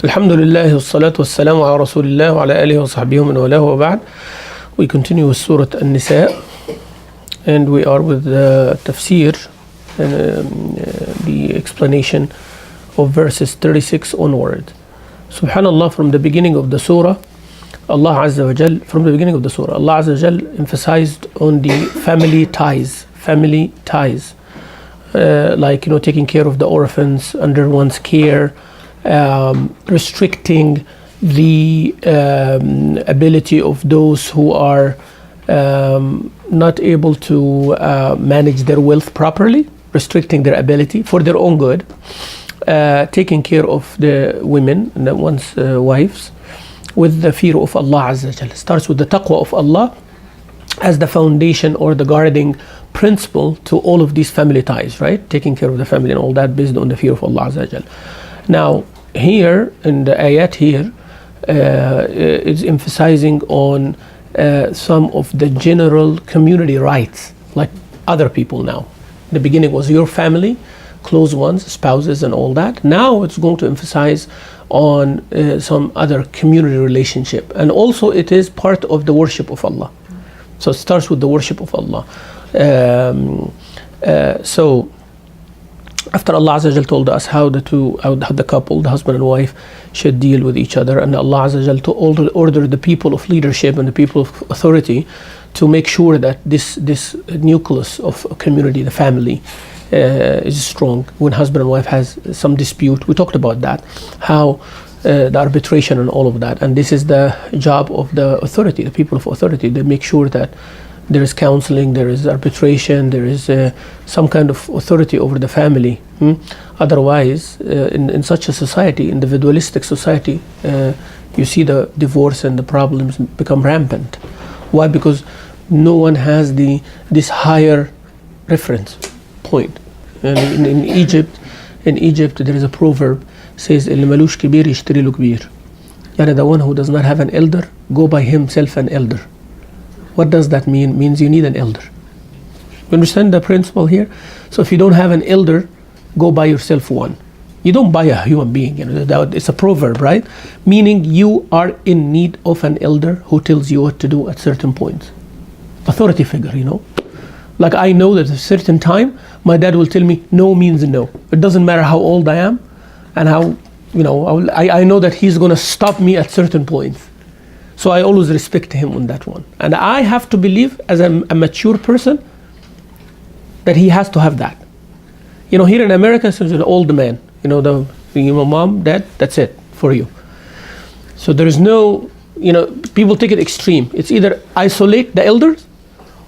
Alhamdulillah, wassalatu wassalamu ala rasulillah wa ala alihi wa sahbihi wa man walahu wa ba'd. We continue with Surah Nisa, and we are with the Tafseer, the explanation of verses 36 onward. Subhanallah, from the beginning of the Surah, Allah Azza wa Jal, Allah Azza wa Jal emphasized on the family ties, like, taking care of the orphans under one's care, restricting the ability of those who are not able to manage their wealth properly, restricting their ability for their own good, taking care of the women and one's wives with the fear of Allah Azza wa Jal. Starts with the taqwa of Allah as the foundation or the guarding principle to all of these family ties, right? Taking care of the family and all that based on the fear of Allah Azza wa Jal. Now, here in the Ayat here, it's emphasizing on some of the general community rights, like other people now. In the beginning was your family, close ones, spouses and all that. Now it's going to emphasize on some other community relationship. And also it is part of the worship of Allah. So it starts with the worship of Allah. So after Allah Azza wa Jal told us how the couple, the husband and wife, should deal with each other, and Allah Azza wa Jal order the people of leadership and the people of authority to make sure that this nucleus of a community, the family, is strong. When husband and wife has some dispute, we talked about that, how the arbitration and all of that, and this is the job of the authority, the people of authority. They make sure that there is counseling, there is arbitration, there is some kind of authority over the family. Otherwise, in such a society, individualistic society, you see the divorce and the problems become rampant. Why? Because no one has this higher reference point. And in Egypt, there is a proverb says, "El malush kibir yishtari lu kbir." Yani the one who does not have an elder, go by himself an elder. What does that mean? It means you need an elder. You understand the principle here? So if you don't have an elder, go buy yourself one. You don't buy a human being. It's a proverb, right? Meaning you are in need of an elder who tells you what to do at certain points. Authority figure, Like I know that at a certain time, my dad will tell me no means no. It doesn't matter how old I am and how, I know that he's going to stop me at certain points. So I always respect him on that one. And I have to believe as a mature person that he has to have that. Here in America, since an old man, mom, dad, that's it for you. So there is no, people take it extreme. It's either isolate the elders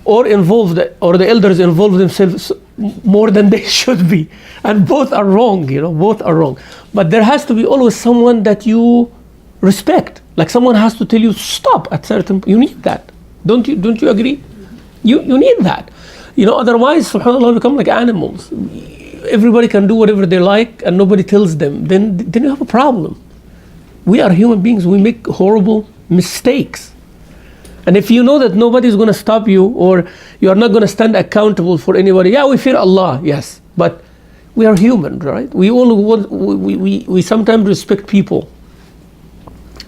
or the elders involve themselves more than they should be. And both are wrong, both are wrong. But there has to be always someone that you respect. Like someone has to tell you stop at certain. You need that, don't you agree? You need that. Otherwise, subhanallah, become like animals. Everybody can do whatever they like, and nobody tells them. Then you have a problem. We are human beings. We make horrible mistakes, and if you know that nobody is going to stop you, or you are not going to stand accountable for anybody. Yeah, we fear Allah, yes, but we are human, right? We all want. We sometimes respect people.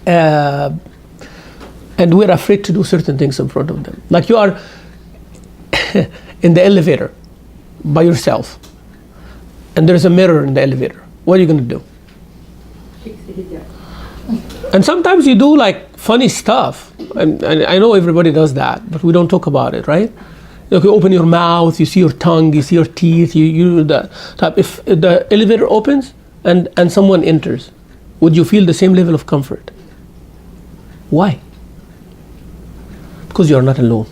And we're afraid to do certain things in front of them. Like you are in the elevator by yourself, and there's a mirror in the elevator. What are you going to do? And sometimes you do like funny stuff. And I know everybody does that, but we don't talk about it, right? You open your mouth, you see your tongue, you see your teeth. You that type. If the elevator opens and someone enters, would you feel the same level of comfort? Why? Because you are not alone,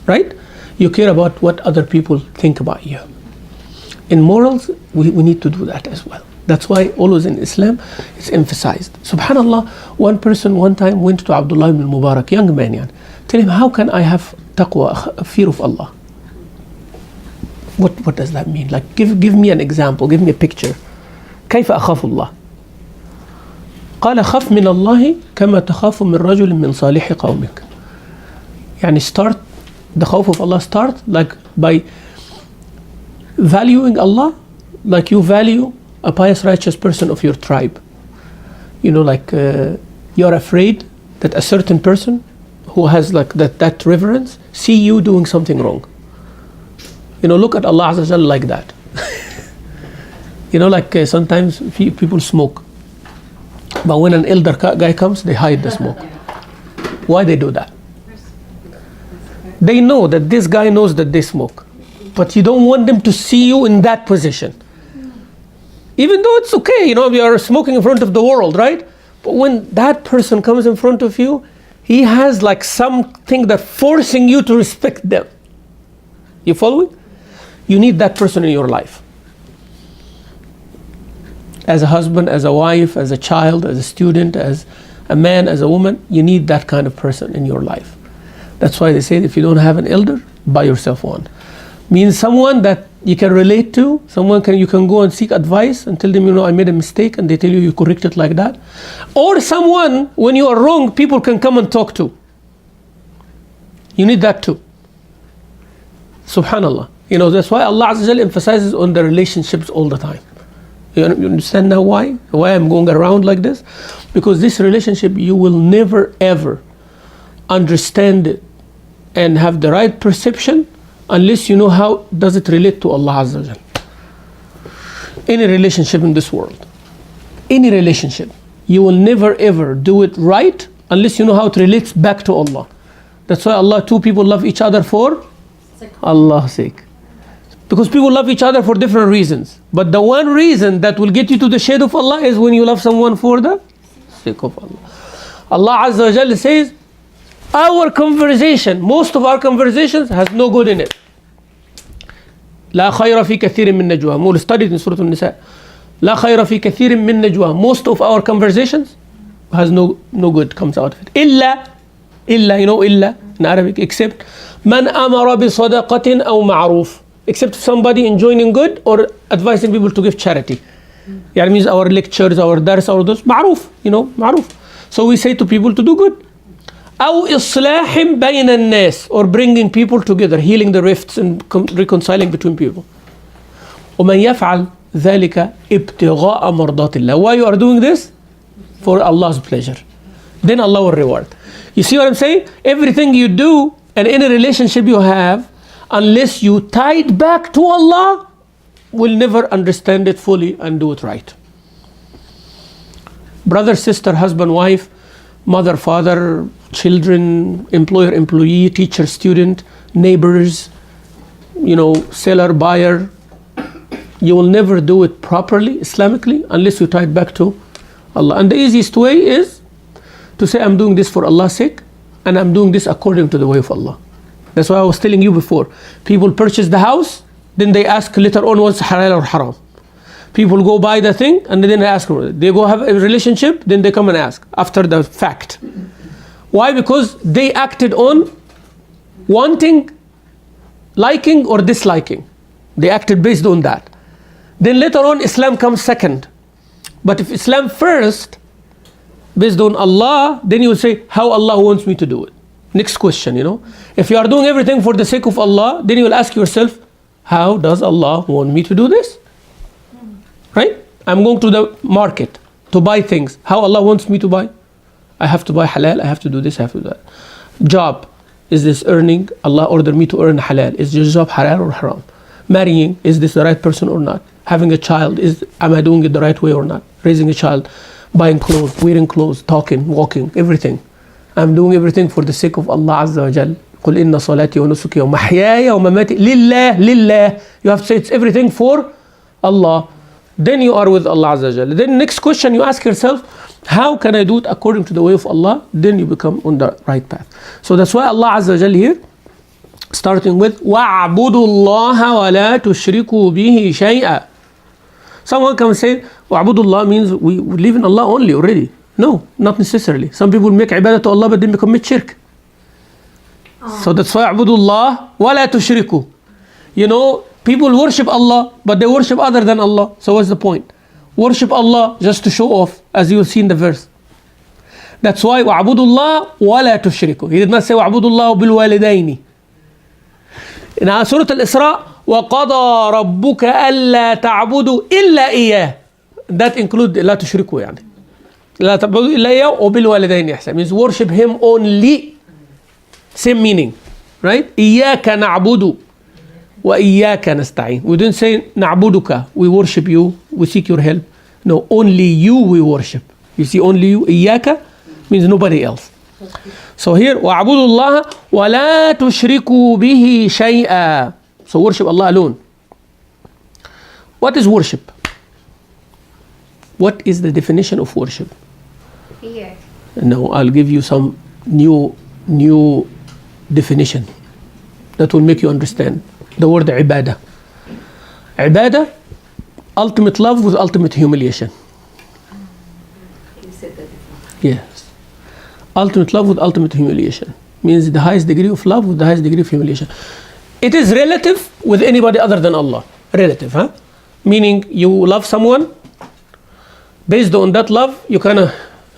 right? You care about what other people think about you. In morals, we need to do that as well. That's why always in Islam, it's emphasized. Subhanallah, one person one time went to Abdullah ibn Mubarak, young man, tell him, how can I have taqwa, a fear of Allah? What does that mean? Like, give me an example, give me a picture. كيف أخاف الله? قال خف من الله كما تخاف من رجل من صالح قومك. يعني start the khawf of Allah, start like by valuing Allah like you value a pious righteous person of your tribe. You're afraid that a certain person who has like that reverence see you doing something wrong. Look at Allah Azza wa Jalla like that. Sometimes people smoke, but when an elder guy comes, they hide the smoke. Why they do that? They know that this guy knows that they smoke, but you don't want them to see you in that position. Even though it's okay, we are smoking in front of the world, right? But when that person comes in front of you, he has like something that forcing you to respect them. You following? You need that person in your life. As a husband, as a wife, as a child, as a student, as a man, as a woman, you need that kind of person in your life. That's why they say if you don't have an elder, buy yourself one. Means someone that you can relate to, you can go and seek advice and tell them, I made a mistake, and they tell you correct it like that. Or someone, when you are wrong, people can come and talk to. You need that too. Subhanallah. That's why Allah Azza wa Jalla emphasizes on the relationships all the time. You understand now why I'm going around like this? Because this relationship, you will never ever understand it and have the right perception unless you know how does it relate to Allah Azza wa Jalla. Any relationship in this world, any relationship, you will never ever do it right unless you know how it relates back to Allah. That's why two people love each other for Allah's sake. Because people love each other for different reasons. But the one reason that will get you to the shade of Allah is when you love someone for the sake of Allah. Allah Azza wa Jalla says, our conversation, most of our conversations has no good in it. لا خير في كثير من نجواهم. We'll study it in Surah Nisa. لا خير في كثير من نجواهم. Most of our conversations has no good comes out of it. إلا إلا in Arabic, except من أمر بصدقة أو معروف. Except somebody enjoining good or advising people to give charity. Means our lectures, our dars, our those معروف, معروف. So we say to people to do good. أو إصلاح بين الناس, or bringing people together, healing the rifts and reconciling between people. ومن يفعل ذلك ابتغاء مرضات الله. Why you are doing this? For Allah's pleasure. Then Allah will reward. You see what I'm saying? Everything you do and any relationship you have, unless you tie it back to Allah, will never understand it fully and do it right. Brother, sister, husband, wife, mother, father, children, employer, employee, teacher, student, neighbors, seller, buyer. You will never do it properly, Islamically, unless you tie it back to Allah. And the easiest way is to say, I'm doing this for Allah's sake, and I'm doing this according to the way of Allah. That's why I was telling you before. People purchase the house, then they ask later on what's halal or haram. People go buy the thing, and then they ask. They go have a relationship, then they come and ask after the fact. Why? Because they acted on wanting, liking or disliking. They acted based on that. Then later on, Islam comes second. But if Islam first, based on Allah, then you will say, how Allah wants me to do it. Next question, If you are doing everything for the sake of Allah, then you will ask yourself, how does Allah want me to do this? Right? I'm going to the market to buy things. How Allah wants me to buy? I have to buy halal, I have to do this, I have to do that. Job, is this earning? Allah ordered me to earn halal. Is your job halal or haram? Marrying, is this the right person or not? Having a child, am I doing it the right way or not? Raising a child, buying clothes, wearing clothes, talking, walking, everything. I'm doing everything for the sake of Allah Azza wa Jal. قل إن صلاتي ونسكي ومحياي ومماتي لله. You have to say it's everything for Allah. Then you are with Allah Azza wa Jal. Then next question you ask yourself, how can I do it according to the way of Allah? Then you become on the right path. So that's why Allah Azza wa Jal here, starting with وَاعْبُدُوا اللَّهَ وَلَا تُشْرِكُوا بِهِ شَيْئًا. Someone can say, وَاعْبُدُوا اللَّهَ means we believe in Allah only already. No, not necessarily. Some people make ibadah to Allah but then commit shirk. So that's why اعبدوا الله ولا تشركوا. People worship Allah but they worship other than Allah. So what's the point? Worship Allah just to show off, as you will see in the verse. That's why وَاعْبُدُوا اللَّهَ وَلَا تُشْرِكُوا. He did not say وَاعْبُدُوا اللَّهَ بِالْوَالِدَيْنِ. In Surah Al-Isra, وَقَضَى رَبُّكَ أَلَّا تَعْبُدُوا إِلَّا إِيَّاهُ. That includes لا تشركوا لا تعبدوا إلا إياه وبالوالدين إحسان means worship him only. Same meaning, right? إياك نعبد وإياك نستعين. We didn't say نعبدك, we worship you, we seek your help. No, only you we worship. You see, only you. إياك means nobody else. So here وَاعْبُدُوا اللَّهَ وَلَا تُشْرِكُوا بِهِ شَيْئًا. So worship Allah alone. What is worship? What is the definition of worship? Fear. No, I'll give you some new definition that will make you understand. The word ibadah. Ibadah, ultimate love with ultimate humiliation. You said that. Yes. Ultimate love with ultimate humiliation. Means the highest degree of love with the highest degree of humiliation. It is relative with anybody other than Allah. Relative, huh? Meaning you love someone, based on that love, you kind of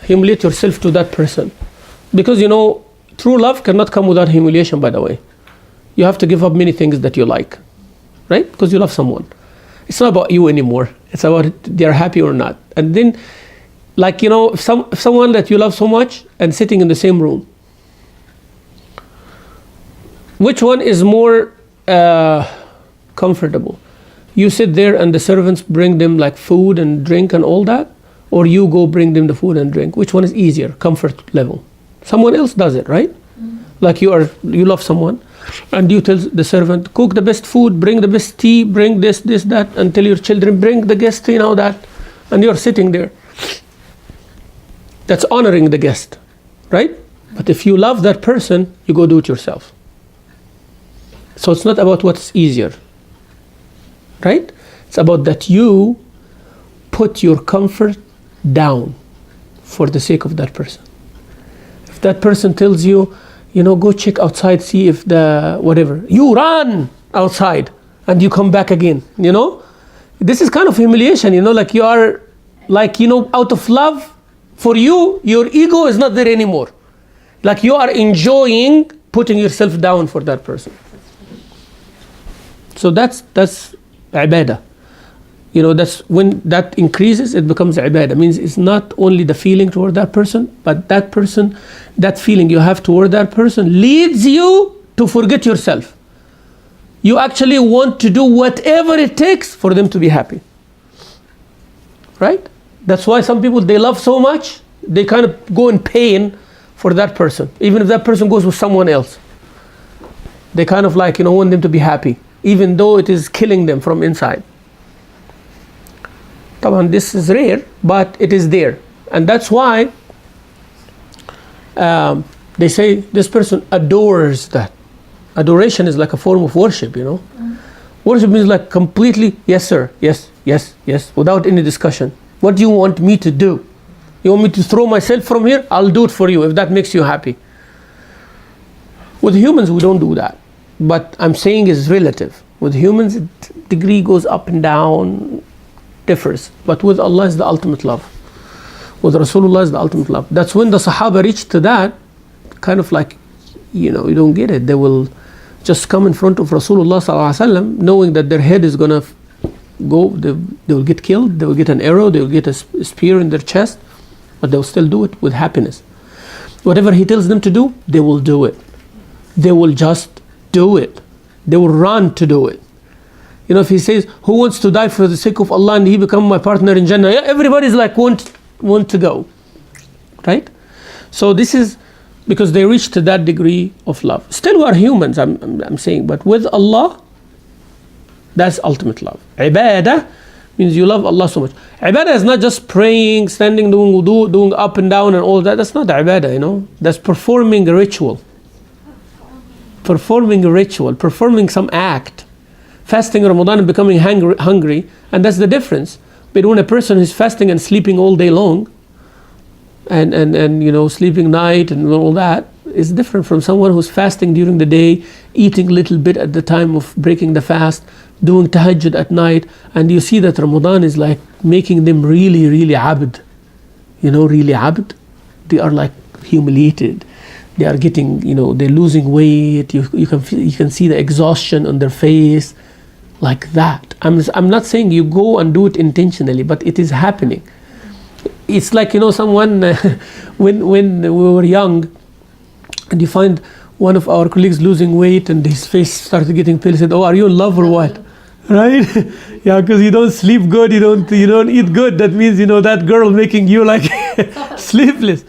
humiliate yourself to that person. Because true love cannot come without humiliation, by the way. You have to give up many things that you like, right? Because you love someone. It's not about you anymore. It's about they're happy or not. And then, if someone that you love so much and sitting in the same room, which one is more comfortable? You sit there and the servants bring them like food and drink and all that, or you go bring them the food and drink? Which one is easier, comfort level? Someone else does it, right? Like you love someone, and you tell the servant, cook the best food, bring the best tea, bring this, that, and tell your children, bring the guest, that, and you're sitting there. That's honoring the guest, right? But if you love that person, you go do it yourself. So it's not about what's easier, right? It's about that you put your comfort down for the sake of that person. If that person tells you, go check outside, see if the whatever, you run outside and you come back again, This is kind of humiliation, like you are, out of love for you, your ego is not there anymore. Like you are enjoying putting yourself down for that person. So that's ibadah. That's when that increases, it becomes ibadah. Means it's not only the feeling toward that person, but that person, that feeling you have toward that person leads you to forget yourself. You actually want to do whatever it takes for them to be happy. Right? That's why some people, they love so much, they kind of go in pain for that person. Even if that person goes with someone else. They kind of want them to be happy, even though it is killing them from inside. This is rare, but it is there. And that's why they say this person adores that. Adoration is like a form of worship, Worship means like completely, yes sir, yes, without any discussion. What do you want me to do? You want me to throw myself from here? I'll do it for you if that makes you happy. With humans, we don't do that. But I'm saying it's relative. With humans, degree goes up and down, differs. But with Allah is the ultimate love. With Rasulullah is the ultimate love. That's when the Sahaba reached to that, kind of you don't get it. They will just come in front of Rasulullah sallallahu alaihi wasallam, knowing that their head is gonna go, they will get killed, they will get an arrow, they will get a spear in their chest, but they will still do it with happiness. Whatever he tells them to do, they will do it. They will just do it. They will run to do it. If he says, who wants to die for the sake of Allah and he become my partner in Jannah? Yeah, everybody's want to go, right? So this is because they reached to that degree of love. Still we are humans, I'm saying, but with Allah, that's ultimate love. Ibadah means you love Allah so much. Ibadah is not just praying, standing, doing wudu, doing up and down and all that. That's not ibadah, That's performing a ritual. Performing some act. Fasting Ramadan and becoming hungry, and that's the difference between a person who's fasting and sleeping all day long, and sleeping night and all that is different from someone who's fasting during the day, eating a little bit at the time of breaking the fast, doing tahajjud at night, and you see that Ramadan is like making them really, really abd. Really abd. They are like humiliated. They are getting, they're losing weight. You can see the exhaustion on their face, like that. I'm not saying you go and do it intentionally, but it is happening. it's like, someone, when we were young, and you find one of our colleagues losing weight and his face started getting pale, said, "Oh, are you in love or what?" Right? Yeah, because you don't sleep good, you don't eat good. That means, that girl making you like sleepless.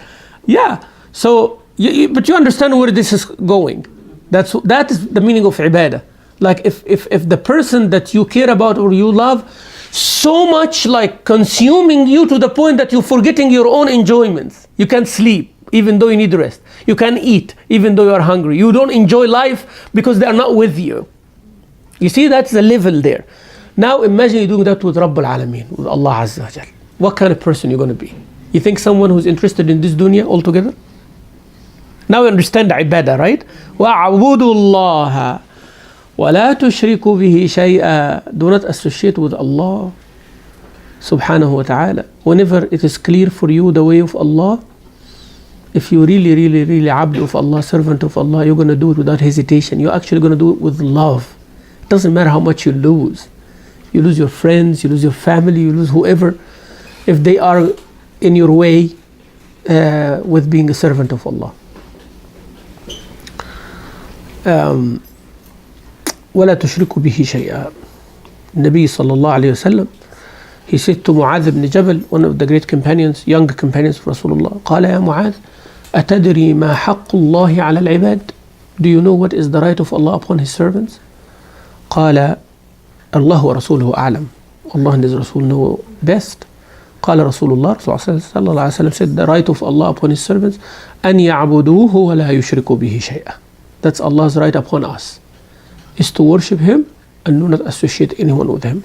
Yeah. So, but you understand where this is going. That is the meaning of ibadah. Like if the person that you care about or you love so much, like consuming you to the point that you're forgetting your own enjoyments. You can't sleep even though you need rest. You can't eat even though you are hungry. You don't enjoy life because they are not with you. You see, that's the level there. Now imagine you doing that with Rabbul Alameen, with Allah Azza wa Jal. What kind of person you're going to be? You think someone who's interested in this dunya altogether? Now you understand ibadah, right? وَاعْبُدُوا اللَّهَ وَلَا تُشْرِكُوا بِهِ شَيْئًا. Do not associate with Allah subhanahu wa ta'ala. Whenever it is clear for you the way of Allah, if you really, really, really abd of Allah, servant of Allah, you're going to do it without hesitation. You're actually going to do it with love. It doesn't matter how much you lose. You lose your friends, you lose your family, you lose whoever, if they are in your way with being a servant of Allah. وَلَا تُشْرِكُوا بِهِ شَيْئًا. Nabi sallallahu alayhi wa sallam, he said to Mu'adh ibn Jabal, one of the great companions, young companions of Rasulullah, قال يا معاذ أتدري ما حق الله على العباد? Do you know what is the right of Allah upon His servants? قال الله ورسوله أعلم. Allah and His Rasul know best. قال رسول الله صلى الله عليه وسلم said, the right of Allah upon His servants أن يعبدوه ولا يشركوا به شيئا. That's Allah's right upon us, is to worship Him and do not associate anyone with Him.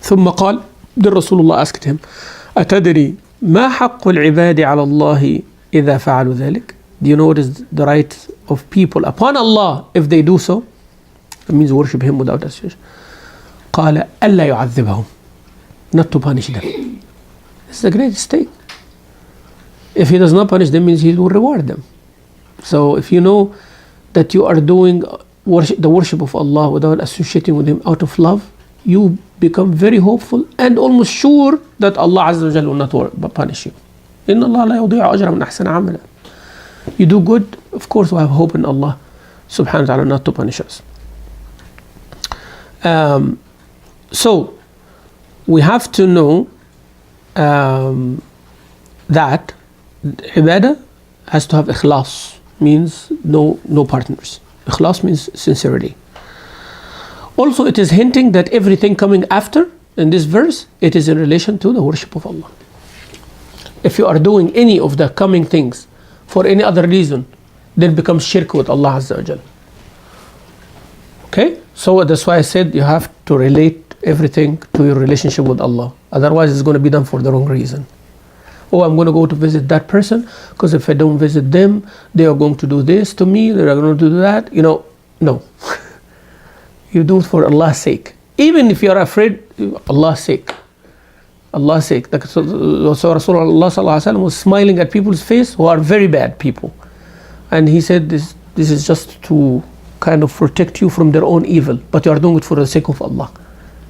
ثم قال, then Rasulullah asked him, أتدري ما حق العباد على الله إذا فعلوا ذلك? Do you know what is the right of people upon Allah if they do so? It means worship Him without association. قال ألا يعذبهم, not to punish them. It's the greatest thing. If He does not punish them, means He will reward them. So if you know that you are doing the worship of Allah without associating with Him out of love, you become very hopeful and almost sure that Allah Azza wa Jalla will not punish you. إِنَّ اللَّهَ لَا يُضِيعُ أَجْرَ مَنْ أَحْسَنَ عَمَلًا. You do good, of course we have hope in Allah subhanahu wa ta'ala not to punish us. So we have to know that ibadah has to have ikhlas, means no partners. Ikhlas means sincerity. Also, it is hinting that everything coming after in this verse, it is in relation to the worship of Allah. If you are doing any of the coming things for any other reason, then it becomes shirk with Allah Azza wa Jal. Okay? So that's why I said you have to relate everything to your relationship with Allah. Otherwise, it's going to be done for the wrong reason. Oh, I'm going to go to visit that person because if I don't visit them, they are going to do this to me, they are going to do that. No. You do it for Allah's sake. Even if you are afraid, Allah's sake. Allah's sake. So Rasulullah sallallahu alaihi wasallam was smiling at people's face who are very bad people. And he said this is just to kind of protect you from their own evil. But you are doing it for the sake of Allah.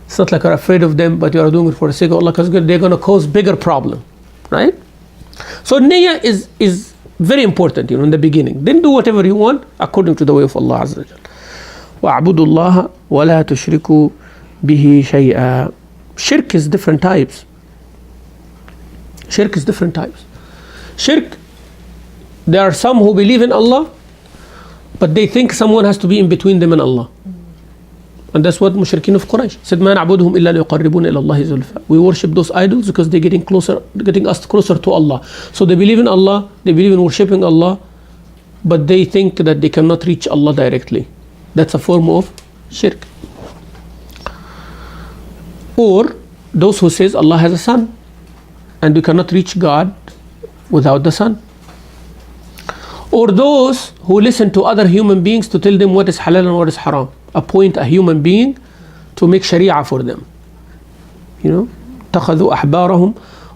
It's not like you're afraid of them, but you are doing it for the sake of Allah because they're going to cause bigger problem. Right? So niyyah is very important, in the beginning. Then do whatever you want according to the way of Allah Azza wa Jalla. وَاعْبُدُوا اللَّهَ وَلَا تُشْرِكُوا بِهِ شَيْئًا. Shirk is different types. Shirk, there are some who believe in Allah, but they think someone has to be in between them and Allah. And that's what mushrikeen of Quraysh said, مَا نَعْبُدُهُمْ إِلَّا لِيُقَرِّبُونَ إِلَى اللَّهِ زُلْفَى. We worship those idols because they're getting us closer to Allah. So they believe in Allah, they believe in worshipping Allah, but they think that they cannot reach Allah directly. That's a form of shirk. Or those who says Allah has a son and we cannot reach God without the son. Or those who listen to other human beings to tell them what is halal and what is haram. Appoint a human being to make sharia for them. اتخذوا أحبارهم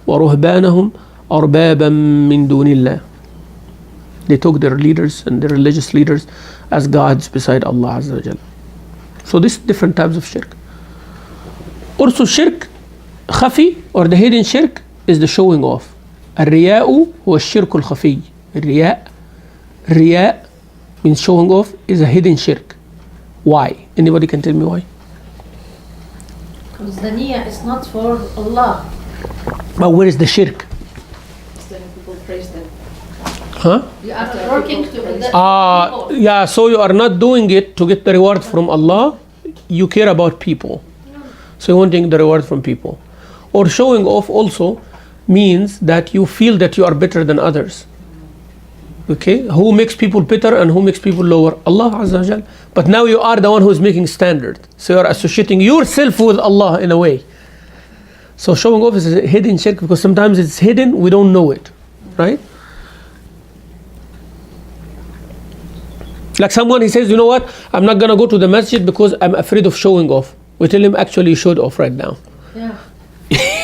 ورهبانهم أربابا من دون الله. They took their leaders and their religious leaders as gods beside Allah Azza wa Jalla. So this different types of shirk. Also shirk khafi, or the hidden shirk, is the showing off. الرياء هو الشرك الخفي. الرياء means showing off is a hidden shirk. Why? Anybody can tell me why? Because the niyyah is not for Allah. But where is the shirk? Then people praise them. Huh? You are working to the Yeah, so you are not doing it to get the reward from Allah. You care about people. So you're wanting the reward from people. Or showing off also means that you feel that you are better than others. Okay? Who makes people better and who makes people lower? Allah Azza wa Jal. But now you are the one who is making standard. So you are associating yourself with Allah in a way. So showing off is a hidden shirk because sometimes it's hidden, we don't know it. Right? Like someone, he says, you know what, I'm not going to go to the masjid because I'm afraid of showing off. We tell him, actually you showed off right now. Yeah.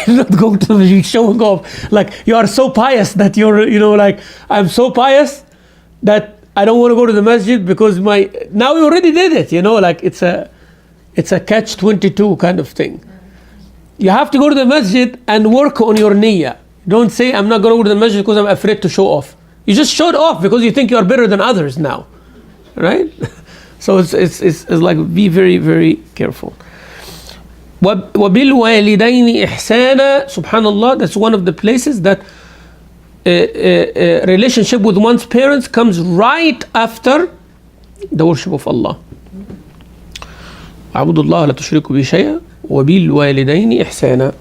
You're not going to the masjid showing off. Like you are so pious that you're, like I'm so pious that I don't want to go to the masjid because now you already did it, like it's a catch-22 kind of thing. You have to go to the masjid and work on your niyyah. Don't say, I'm not going to go to the masjid because I'm afraid to show off. You just showed off because you think you are better than others now. Right? So it's like be very, very careful. وَبِالْوَالِدَيْنِ إِحْسَانًا. Subhanallah, that's one of the places that relationship with one's parents comes right after the worship of Allah. اعبدوا الله لا تشركوا به شيئا وبالوالدين إحسانا.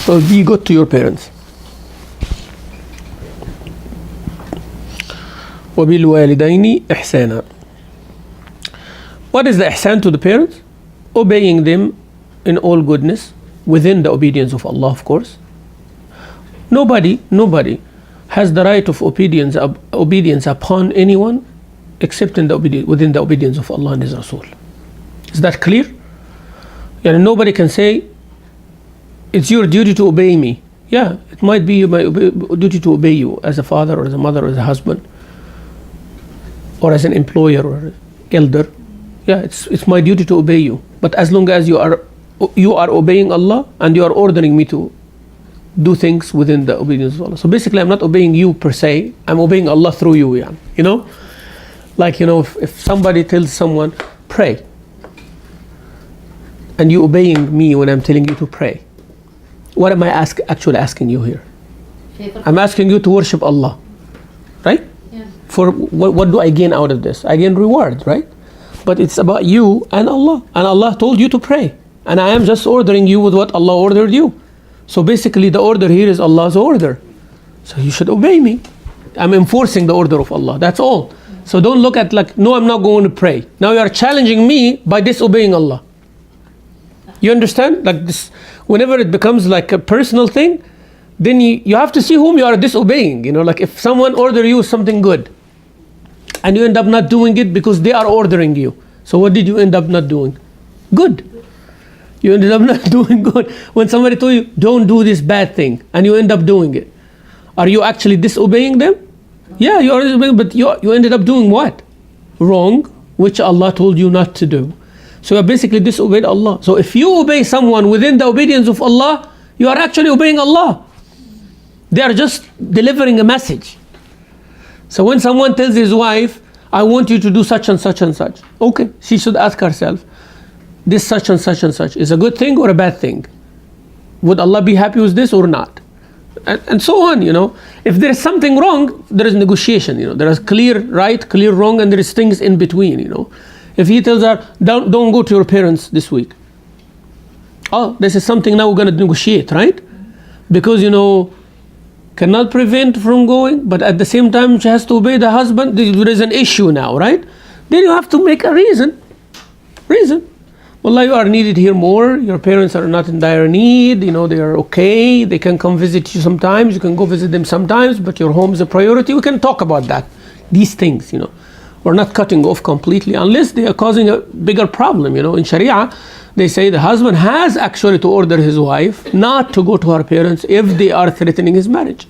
So be good to your parents. وَبِالْوَالِدَيْنِ إِحْسَانًا. What is the ihsan to the parents? Obeying them in all goodness, within the obedience of Allah, of course. Nobody has the right of obedience upon anyone except within the obedience of Allah and His Rasul. Is that clear? Nobody can say, it's your duty to obey me. Yeah, it might be my duty to obey you as a father or as a mother or as a husband, or as an employer or elder. Yeah, it's my duty to obey you. But as long as you are obeying Allah and you are ordering me to do things within the obedience of Allah. So basically I'm not obeying you per se, I'm obeying Allah through you. Like if somebody tells someone, pray, and you obeying me when I'm telling you to pray, what am I actually asking you here? I'm asking you to worship Allah, right? For what do I gain out of this? I gain reward, right? But it's about you and Allah. And Allah told you to pray. And I am just ordering you with what Allah ordered you. So basically the order here is Allah's order. So you should obey me. I'm enforcing the order of Allah. That's all. So don't look at like, no, I'm not going to pray. Now you are challenging me by disobeying Allah. You understand? Like this, whenever it becomes like a personal thing, then you have to see whom you are disobeying. Like if someone order you something good, and you end up not doing it because they are ordering you. So what did you end up not doing? Good. You ended up not doing good. When somebody told you, don't do this bad thing, and you end up doing it, are you actually disobeying them? Yeah, you are disobeying, but you ended up doing what? Wrong, which Allah told you not to do. So you basically disobeyed Allah. So if you obey someone within the obedience of Allah, you are actually obeying Allah. They are just delivering a message. So when someone tells his wife, I want you to do such and such and such, okay, she should ask herself, this such and such and such is a good thing or a bad thing? Would Allah be happy with this or not? And so on, If there is something wrong, there is negotiation, There is clear right, clear wrong, and there is things in between, If he tells her, don't go to your parents this week. Oh, this is something now we're going to negotiate, right? Because, cannot prevent from going, but at the same time she has to obey the husband. There is an issue now, right? Then you have to make a reason. Wallah, you are needed here more. Your parents are not in dire need. They are okay. They can come visit you sometimes. You can go visit them sometimes, but your home is a priority. We can talk about that. These things, We're not cutting off completely unless they are causing a bigger problem. In Sharia, they say the husband has actually to order his wife not to go to her parents if they are threatening his marriage.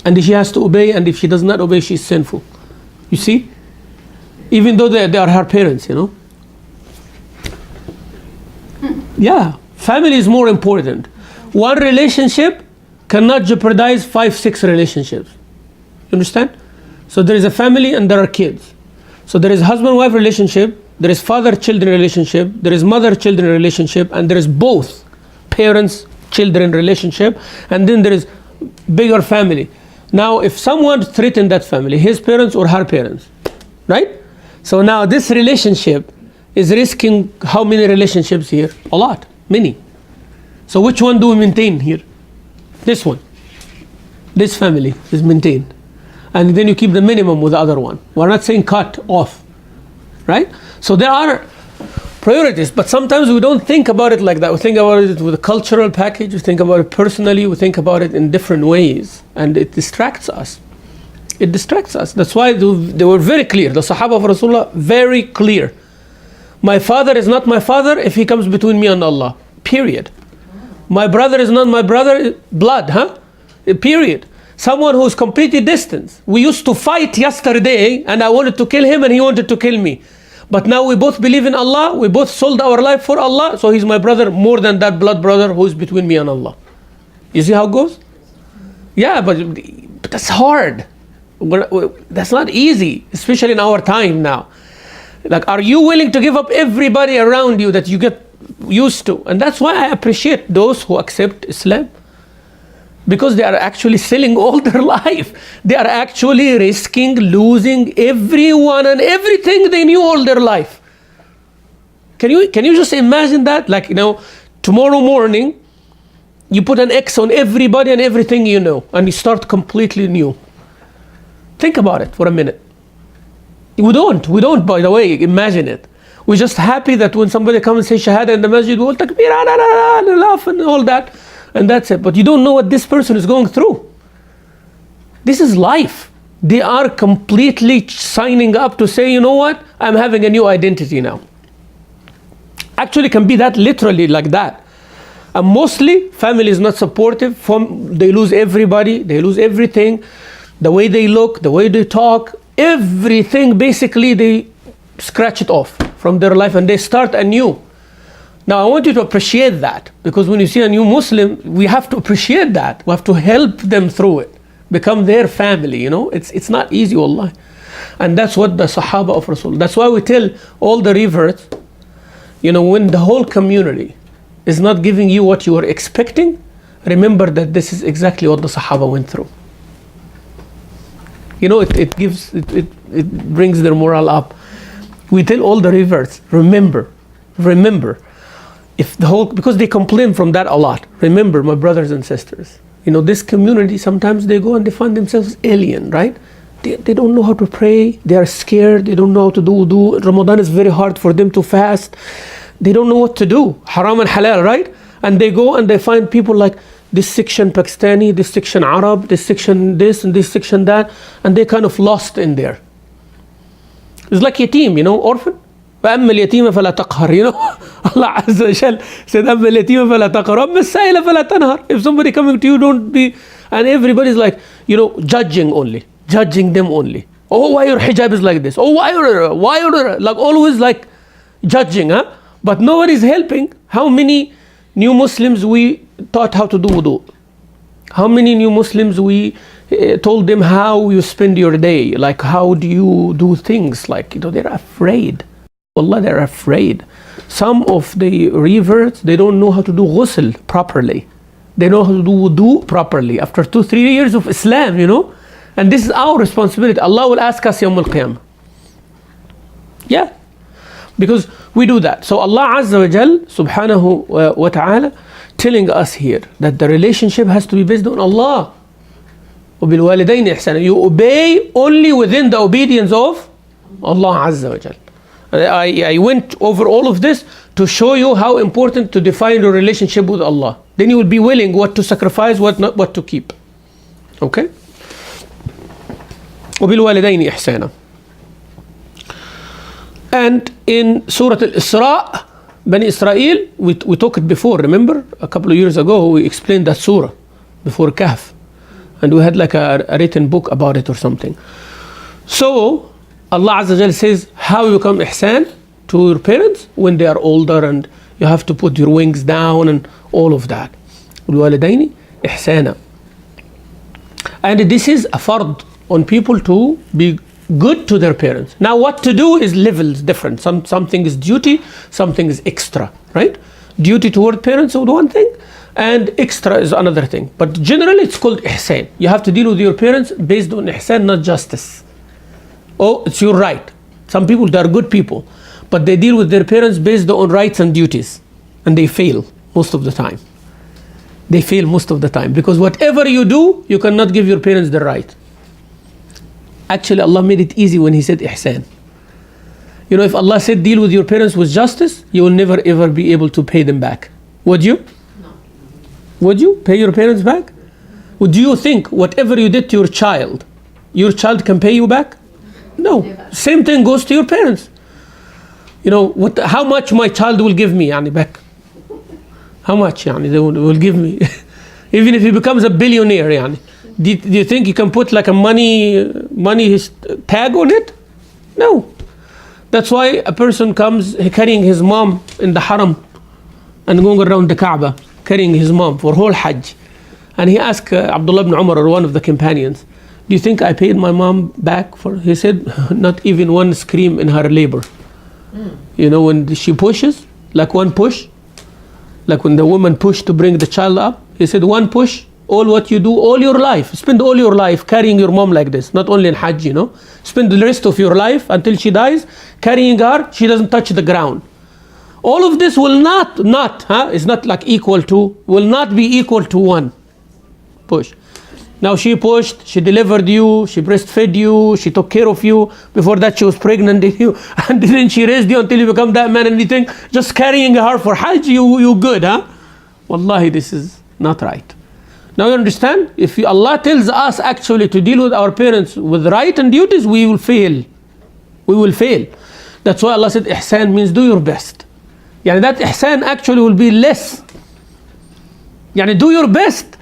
And she has to obey, and if she does not obey, she's sinful. You see? Even though they are her parents, Yeah, family is more important. One relationship cannot jeopardize 5-6 relationships. You understand? So there is a family and there are kids. So there is husband-wife relationship, there is father-children relationship, there is mother-children relationship, and there is both parents-children relationship, and then there is bigger family. Now, if someone threatened that family, his parents or her parents, right? So now this relationship is risking how many relationships here? A lot, many. So which one do we maintain here? This one. This family is maintained. And then you keep the minimum with the other one. We're not saying cut off, right? So there are priorities, but sometimes we don't think about it like that. We think about it with a cultural package, we think about it personally, we think about it in different ways, and it distracts us. It distracts us. That's why they were very clear. The Sahaba of Rasulullah, very clear. My father is not my father if he comes between me and Allah. Period. My brother is not my brother, blood, huh? Period. Someone who is completely distant. We used to fight yesterday and I wanted to kill him and he wanted to kill me. But now we both believe in Allah, we both sold our life for Allah, so he's my brother more than that blood brother who is between me and Allah. You see how it goes? Yeah, but that's hard. That's not easy, especially in our time now. Like, are you willing to give up everybody around you that you get used to? And that's why I appreciate those who accept Islam. Because they are actually selling all their life. They are actually risking losing everyone and everything they knew all their life. Can you just imagine that? Like, tomorrow morning, you put an X on everybody and everything you know, and you start completely new. Think about it for a minute. We don't, by the way, imagine it. We're just happy that when somebody comes and says Shahada in the masjid, we'll takbir, and laugh and all that. And that's it. But you don't know what this person is going through. This is life. They are completely signing up to say, you know what? I'm having a new identity now. Actually, can be that literally like that. And mostly, family is not supportive. They lose everybody. They lose everything. The way they look, the way they talk, everything, basically, they scratch it off from their life and they start anew. Now, I want you to appreciate that, because when you see a new Muslim, we have to appreciate that. We have to help them through it, become their family, It's not easy, wallah. And that's what the Sahaba of Rasul. That's why we tell all the reverts, when the whole community is not giving you what you were expecting, remember that this is exactly what the Sahaba went through. It brings their morale up. We tell all the reverts, remember, because they complain from that a lot. Remember, my brothers and sisters, this community, sometimes they go and they find themselves alien, right? They don't know how to pray. They are scared. They don't know how to do wudu. Ramadan is very hard for them to fast. They don't know what to do. Haram and halal, right? And they go and they find people like this section Pakistani, this section Arab, this section this and this section that, and they kind of lost in there. It's like yatim, orphan. فأما اليتيم فلا تقهر, Allah Azza wa Jal said, أما اليتيم فلا تقهر, أما السائل فلا تنهر. If somebody coming to you, don't be, and everybody's like, judging them only. Oh, why your hijab is like this? Oh, why, like always like judging, huh? But nobody's helping. How many new Muslims we taught how to do wudu? How many new Muslims we told them how you spend your day? Like, how do you do things? Like, they're afraid. Wallah, they're afraid. Some of the reverts, they don't know how to do ghusl properly. They know how to do wudu properly after 2-3 years of Islam, And this is our responsibility. Allah will ask us Yawm al-Qiyamah. Yeah. Because we do that. So Allah Azza wa Jal, subhanahu wa ta'ala, telling us here that the relationship has to be based on Allah. وَبِالْوَالِدَيْنِ إِحْسَانًا. You obey only within the obedience of Allah Azza wa Jal. I went over all of this to show you how important to define your relationship with Allah. Then you will be willing what to sacrifice, what to keep. Okay? وَبِالْوَالِدَيْنِ إِحْسَانًا. And in Surah Al-Isra, Bani Israel, we talked it before, remember? A couple of years ago, we explained that surah before Kahf. And we had like a written book about it or something. So, Allah Azza wa Jalla says how you become ihsan to your parents when they are older and You have to put your wings down and all of that. وَالْوَالِدَيْنِ إِحْسَانًا. And this is a fard on people to be good to their parents. Now what to do is levels different. Something is duty, something is extra, right? Duty toward parents is one thing, and extra is another thing. But generally it's called ihsan. You have to deal with your parents based on ihsan, not justice. Oh, it's your right. Some people, they are good people, but they deal with their parents based on rights and duties, and they fail most of the time. They fail most of the time, because whatever you do, you cannot give your parents the right. Actually, Allah made it easy when He said ihsan. You know, if Allah said deal with your parents with justice, you will never ever be able to pay them back. Would you? No. Would you pay your parents back? Would you think whatever you did to your child can pay you back? No. Never. Same thing goes to your parents. You know, how much my child will give me back? How much they will give me? Even if he becomes a billionaire, do you think you can put like a money tag on it? No. That's why a person comes carrying his mom in the haram and going around the Kaaba, carrying his mom for whole Hajj. And he asked Abdullah ibn Umar, or one of the companions, do you think I paid my mom back for? He said, not even one scream in her labor. You know, when she pushes, like one push, like when the woman pushed to bring the child up, he said one push, all what you do all your life, spend all your life carrying your mom like this, not only in Hajj, spend the rest of your life until she dies, carrying her, she doesn't touch the ground. All of this will is not like equal to, will not be equal to one push. Now she pushed, she delivered you, she breastfed you, she took care of you. Before that she was pregnant in you, and then she raised you until you become that man, and you think just carrying her for Hajj, you good, Wallahi, this is not right. Now you understand? If Allah tells us actually to deal with our parents with right and duties, we will fail. We will fail. That's why Allah said ihsan means do your best. That ihsan actually will be less. Do your best,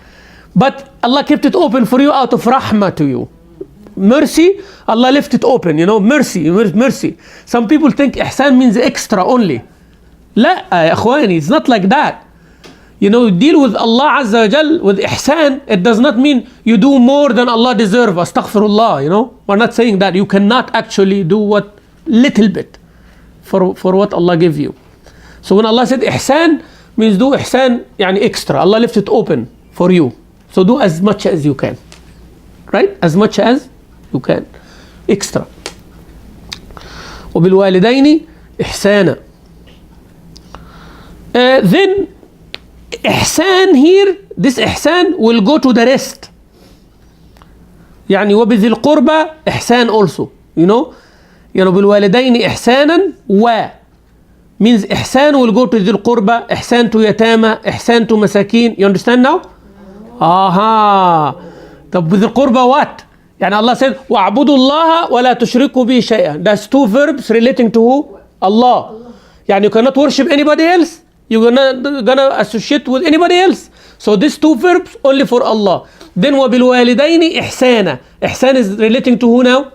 but Allah kept it open for you out of rahmah to you. Mercy, Allah left it open, mercy. Some people think ihsan means extra only. La, ya akhwani, it's not like that. Deal with Allah Azza wa Jal with ihsan, it does not mean you do more than Allah deserves. Astaghfirullah, we're not saying that. You cannot actually do what little bit for what Allah gave you. So when Allah said ihsan, means do ihsan, extra. Allah left it open for you. So do as much as you can. Right? As much as you can. Extra. وَبِالْوَالِدَيْنِ إِحْسَانًا. Then ihsan here, this ihsan will go to the rest. وَبِذِي الْقُرْبَى ihsan also. بِالْوَالِدَيْنِ إِحْسَانًا و means ihsan will go to dhil qurba, ihsan to yatama, ihsan to masakin. You understand now? Aha. طب with dhil qurba what? Allah said وَاعْبُدُوا اللَّهَ وَلَا تُشْرِكُوا بِهِ شَيْئًا. That's two verbs relating to who? Allah. You cannot worship anybody else. You're gonna associate with anybody else. So these two verbs only for Allah. Then وَبِالْوَالِدَيْنِ إِحْسَانًا. Ihsan is relating to who now?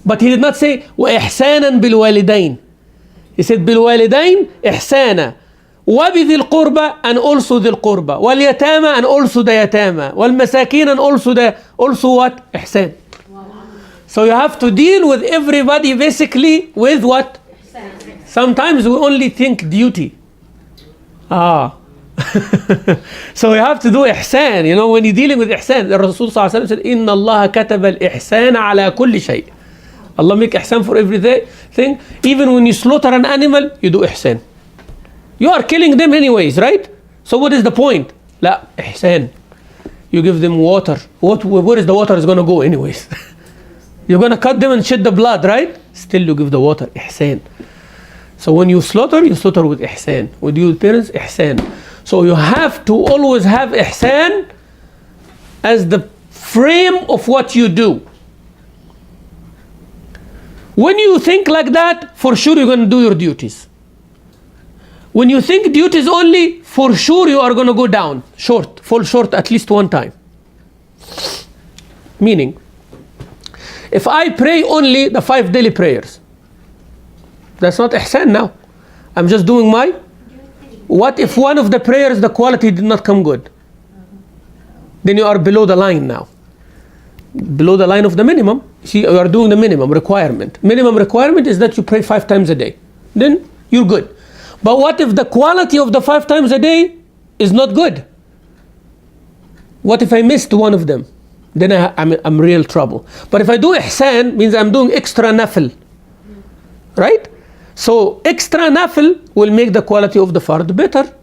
But he did not say وَإِحْسَانًا بِالْوَالِدَيْنِ. He said بالوالدين إحسانا وبذي القربى and also ذي القربى واليتامى and also the yatama والمساكين and also what? إحسان. So you have to deal with everybody basically with what? Sometimes we only think duty. So you have to do إحسان. When you're dealing with إحسان, the Rasul صلى الله عليه وسلم said إن الله كتب الإحسان على كل شيء. Allah make ihsan for everything. Even when you slaughter an animal, you do ihsan. You are killing them anyways, right? So what is the point? La, ihsan. You give them water. Where is the water is going to go anyways? You're going to cut them and shed the blood, right? Still you give the water, ihsan. So when you slaughter with ihsan. With your parents, ihsan. So you have to always have ihsan as the frame of what you do. When you think like that, for sure you're going to do your duties. When you think duties only, for sure you are going to go down, fall short at least one time. Meaning, if I pray only the 5 daily prayers, that's not ihsan now. I'm just doing my What if one of the prayers, the quality did not come good? Then you are below the line now. Below the line of the minimum. See, you are doing the minimum requirement. Minimum requirement is that you pray 5 times a day. Then you're good. But what if the quality of the 5 times a day is not good? What if I missed one of them? Then I'm real trouble. But if I do ihsan, means I'm doing extra nafil. Right? So extra nafil will make the quality of the fard better.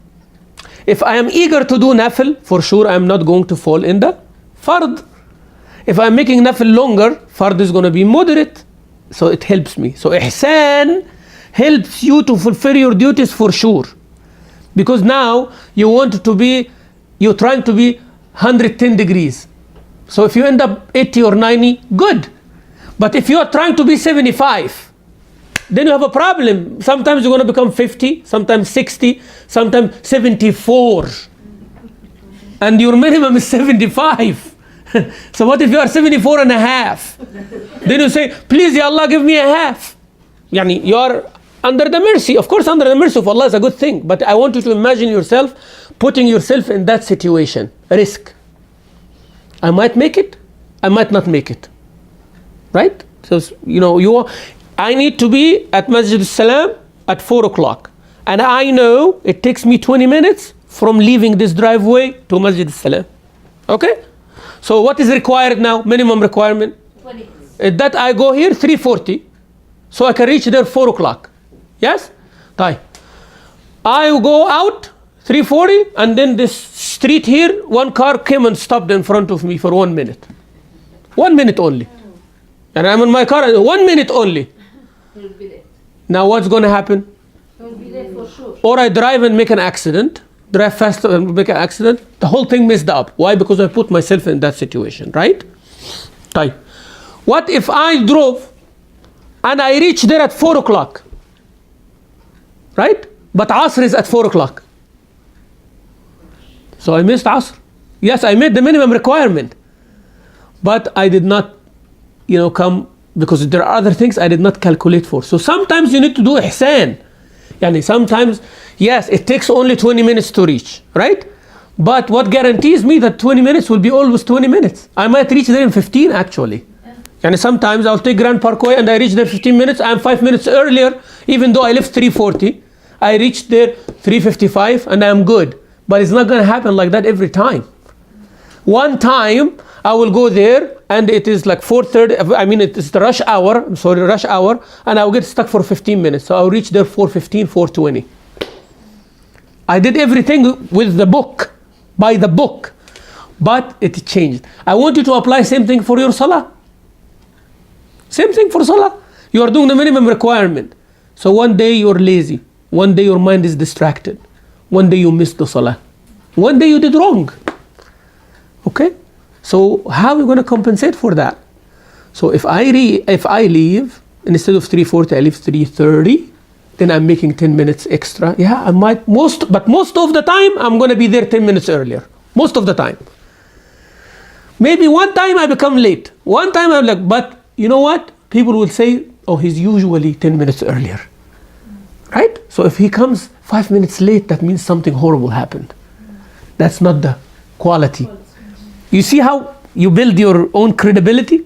If I am eager to do nafil, for sure I'm not going to fall in the fard. If I'm making nafil longer, fard is going to be moderate. So it helps me. So ihsan helps you to fulfill your duties for sure. Because now you're trying to be 110 degrees. So if you end up 80 or 90, good. But if you are trying to be 75, then you have a problem. Sometimes you're going to become 50, sometimes 60, sometimes 74. And your minimum is 75. So what if you are 74 and a half? Then you say, please, Ya Allah, give me a half. Yani you are under the mercy. Of course, under the mercy of Allah is a good thing. But I want you to imagine yourself putting yourself in that situation. Risk. I might make it, I might not make it. Right? So, I need to be at Masjid al-Salam at 4 o'clock. And I know it takes me 20 minutes from leaving this driveway to Masjid al-Salam. Okay? So what is required now? Minimum requirement? 20. That I go here 3:40. So I can reach there 4 o'clock. Yes? I go out 3:40 and then this street here, one car came and stopped in front of me for 1 minute. 1 minute only. And I'm in my car, 1 minute only. You'll be late. Now what's going to happen? You'll be late for sure. Or I drive and make an accident. Drive faster and make an accident. The whole thing messed up. Why? Because I put myself in that situation, right? What if I drove and I reach there at 4 o'clock? Right? But Asr is at 4 o'clock. So I missed Asr. Yes, I made the minimum requirement. But I did not, come, because there are other things I did not calculate for. So sometimes you need to do ihsan. Sometimes, yes, it takes only 20 minutes to reach, right? But what guarantees me that 20 minutes will be always 20 minutes? I might reach there in 15 actually. Sometimes I'll take Grand Parkway and I reach there 15 minutes. I'm 5 minutes earlier, even though I left 3:40. I reached there 3:55 and I'm good. But it's not going to happen like that every time. One time I will go there and it is like 4:30. It is the rush hour. And I'll get stuck for 15 minutes. So I'll reach there 4:15, 4:20. I did everything with the book, by the book. But it changed. I want you to apply same thing for your salah. Same thing for salah. You are doing the minimum requirement. So one day you're lazy. One day your mind is distracted. One day you missed the salah. One day you did wrong. Okay? So how are you going to compensate for that? So if I leave, instead of 3:40, I leave 3:30, then I'm making 10 minutes extra. Yeah, I might, but most of the time, I'm going to be there 10 minutes earlier. Most of the time. Maybe one time I become late. One time I'm like, but you know what? People will say, oh, he's usually 10 minutes earlier. Right? So if he comes 5 minutes late, that means something horrible happened. That's not the quality. You see how you build your own credibility?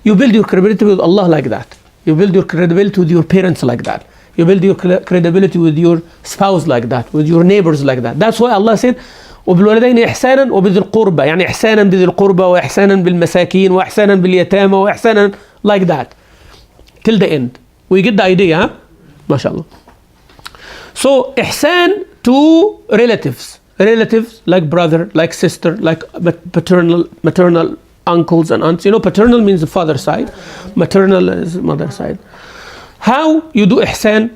You build your credibility with Allah like that. You build your credibility with your parents like that. You build your credibility with your spouse like that, with your neighbors like that. That's why Allah said, وبالوالدين إحسانا وبذي القربى. يعني إحسانا بذي القربى وإحسانا بالمساكين وإحسانا باليتامى وإحسانا like that. Till the end. We get the idea, huh? MashaAllah. So, ihsan to relatives. Relatives like brother, like sister, like maternal uncles and aunts. Paternal means the father side. Maternal is mother side. How you do ihsan?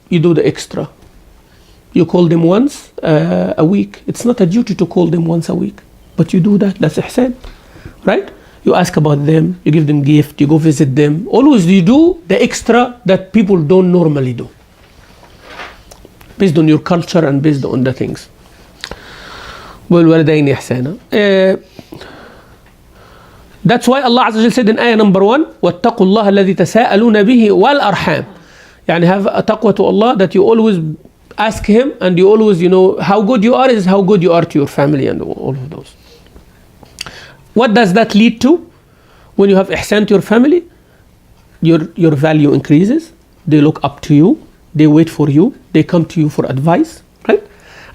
You do the extra. You call them once a week. It's not a duty to call them once a week. But you do that. That's ihsan. Right? You ask about them. You give them gift. You go visit them. Always you do the extra that people don't normally do. Based on your culture and based on the things. وَالْوَالِدَيْنِ إِحْسَانًا. That's why Allah Azza wa Jalla said in ayah number 1, وَاتَّقُوا اللَّهَ الَّذِي تَسَاءَلُونَ بِهِ وَالْأَرْحَامِ. Have a taqwa to Allah that you always ask him, and you always, how good you are is how good you are to your family and all of those. What does that lead to? When you have ihsan to your family, your value increases. They look up to you. They wait for you. They come to you for advice, right?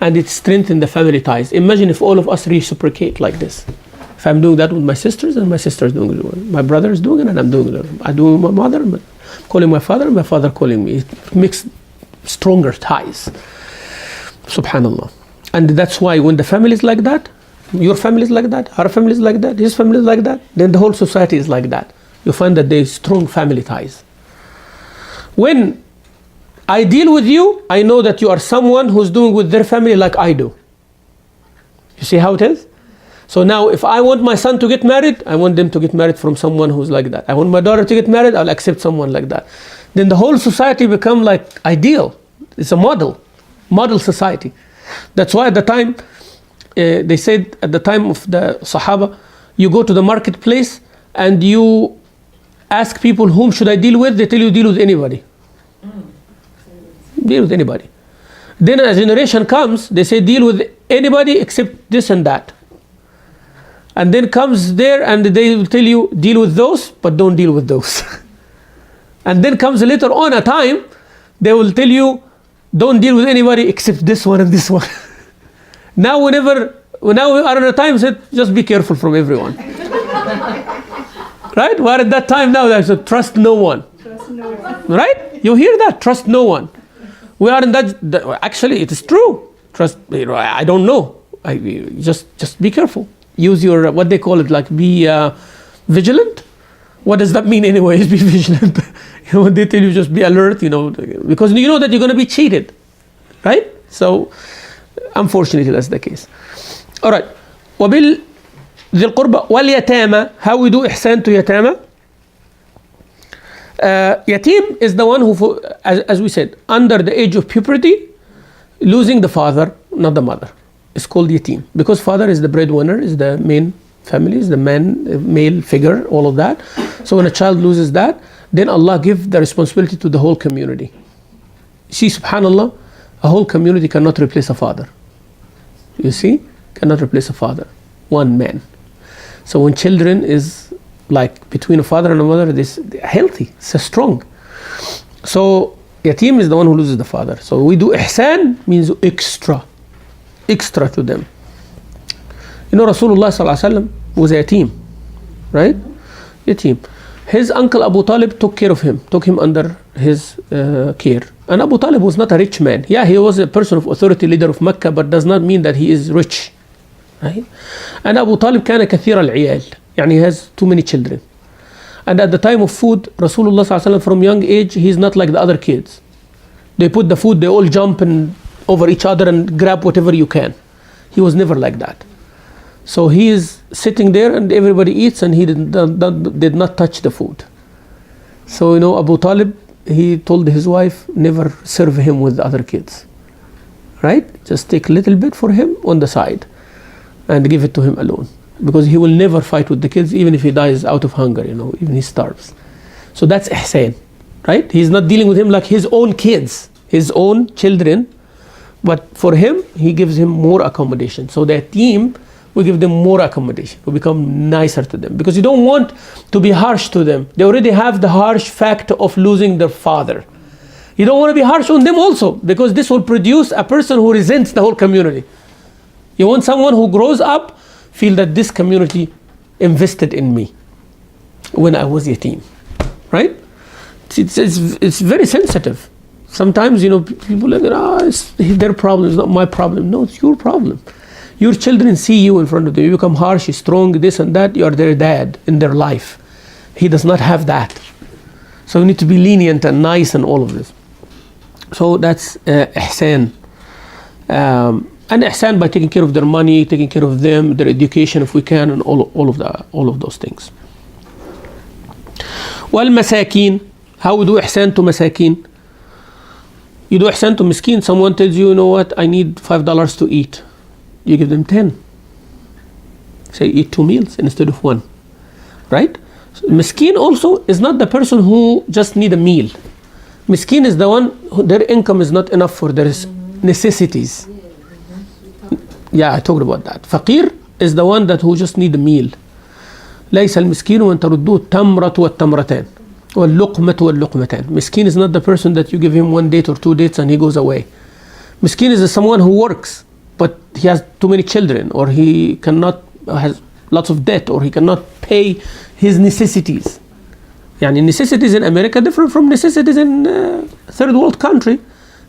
And it strengthens the family ties. Imagine if all of us reciprocate like this. If I'm doing that with my sisters, and my sister's doing it, my brother is doing it, and I'm doing it. I do it with my mother, I'm calling my father, and my father calling me. It makes stronger ties. Subhanallah. And that's why when the family is like that, your family is like that, our family is like that, his family is like that, then the whole society is like that. You find that there is strong family ties. When I deal with you, I know that you are someone who's doing with their family like I do. You see how it is? So now if I want my son to get married, I want them to get married from someone who's like that. I want my daughter to get married, I'll accept someone like that. Then the whole society become like ideal. It's a model society. That's why at the time, they said at the time of the Sahaba, you go to the marketplace and you ask people, whom should I deal with? They tell you, deal with anybody. Deal with anybody. Then a generation comes, they say, deal with anybody except this and that. And then comes there and they will tell you, deal with those, but don't deal with those. And then comes later on a time, they will tell you, don't deal with anybody except this one and this one. Now we are in a time said, just be careful from everyone. Right? We're at that time now that said, trust no one. Trust no one. Right? You hear that? Trust no one. We are in that. Actually, it is true. Trust. I don't know. Just be careful. Use your what they call it, like be vigilant. What does that mean anyways? Be vigilant. When they tell you just be alert, because you know that you're going to be cheated, right? So, unfortunately, that's the case. All right. وبال ذي القربى واليتامى. How we do ihsan to yatama? Yatim is the one who, as we said, under the age of puberty, losing the father, not the mother. It's called yatim because father is the breadwinner, is the main family, is the male figure, all of that. So when a child loses that, then Allah gives the responsibility to the whole community. See, subhanallah, a whole community cannot replace a father. You see, cannot replace a father, one man. So when children is like between a father and a mother, they're healthy, it's strong. So yatim is the one who loses the father. So we do ihsan, means extra to them. Rasulullah sallallahu alaihi wasallam was a yatim, right? Yatim. His uncle Abu Talib took care of him, took him under his care. And Abu Talib was not a rich man. Yeah, he was a person of authority, leader of Mecca, but does not mean that he is rich, right? And Abu Talib كان كثير العيال, يعني he has too many children. And at the time of food, Rasulullah sallallahu alaihi wasallam from young age, he's not like the other kids. They put the food, they all jump and over each other and grab whatever you can. He was never like that. So he is sitting there and everybody eats and he did not touch the food. So Abu Talib, he told his wife, never serve him with the other kids, right? Just take a little bit for him on the side and give it to him alone, because he will never fight with the kids even if he dies out of hunger, even he starves. So that's ihsan, right? He's not dealing with him like his own kids, his own children, but for him, he gives him more accommodation. So their team, we give them more accommodation. We become nicer to them because you don't want to be harsh to them. They already have the harsh fact of losing their father. You don't want to be harsh on them also, because this will produce a person who resents the whole community. You want someone who grows up, feel that this community invested in me when I was yatim, right? It's very sensitive. Sometimes, people like, it's their problem, it's not my problem. No, it's your problem. Your children see you in front of them. You become harsh, strong, this and that. You are their dad in their life. He does not have that. So you need to be lenient and nice and all of this. So that's ihsan. And ihsan by taking care of their money, taking care of them, their education if we can, and all of those things. Wal-masakin. How we do ihsan to masakin? You do ihsan to miskin. Someone tells you, what, I need $5 to eat. You give them 10. Say, eat 2 meals instead of 1. Right? So, miskin also is not the person who just need a meal. Miskin is the one who their income is not enough for their necessities. Yeah, I talked about that. Faqir is the one that who just need a meal. ليس المسكين وأن تردوه التمرة والتمرتان واللقمة واللقمتان. Miskin is not the person that you give him 1 date or 2 dates and he goes away. Miskin is someone who works but he has too many children, or he cannot, has lots of debt, or he cannot pay his necessities. Yani necessities in America different from necessities in third world country.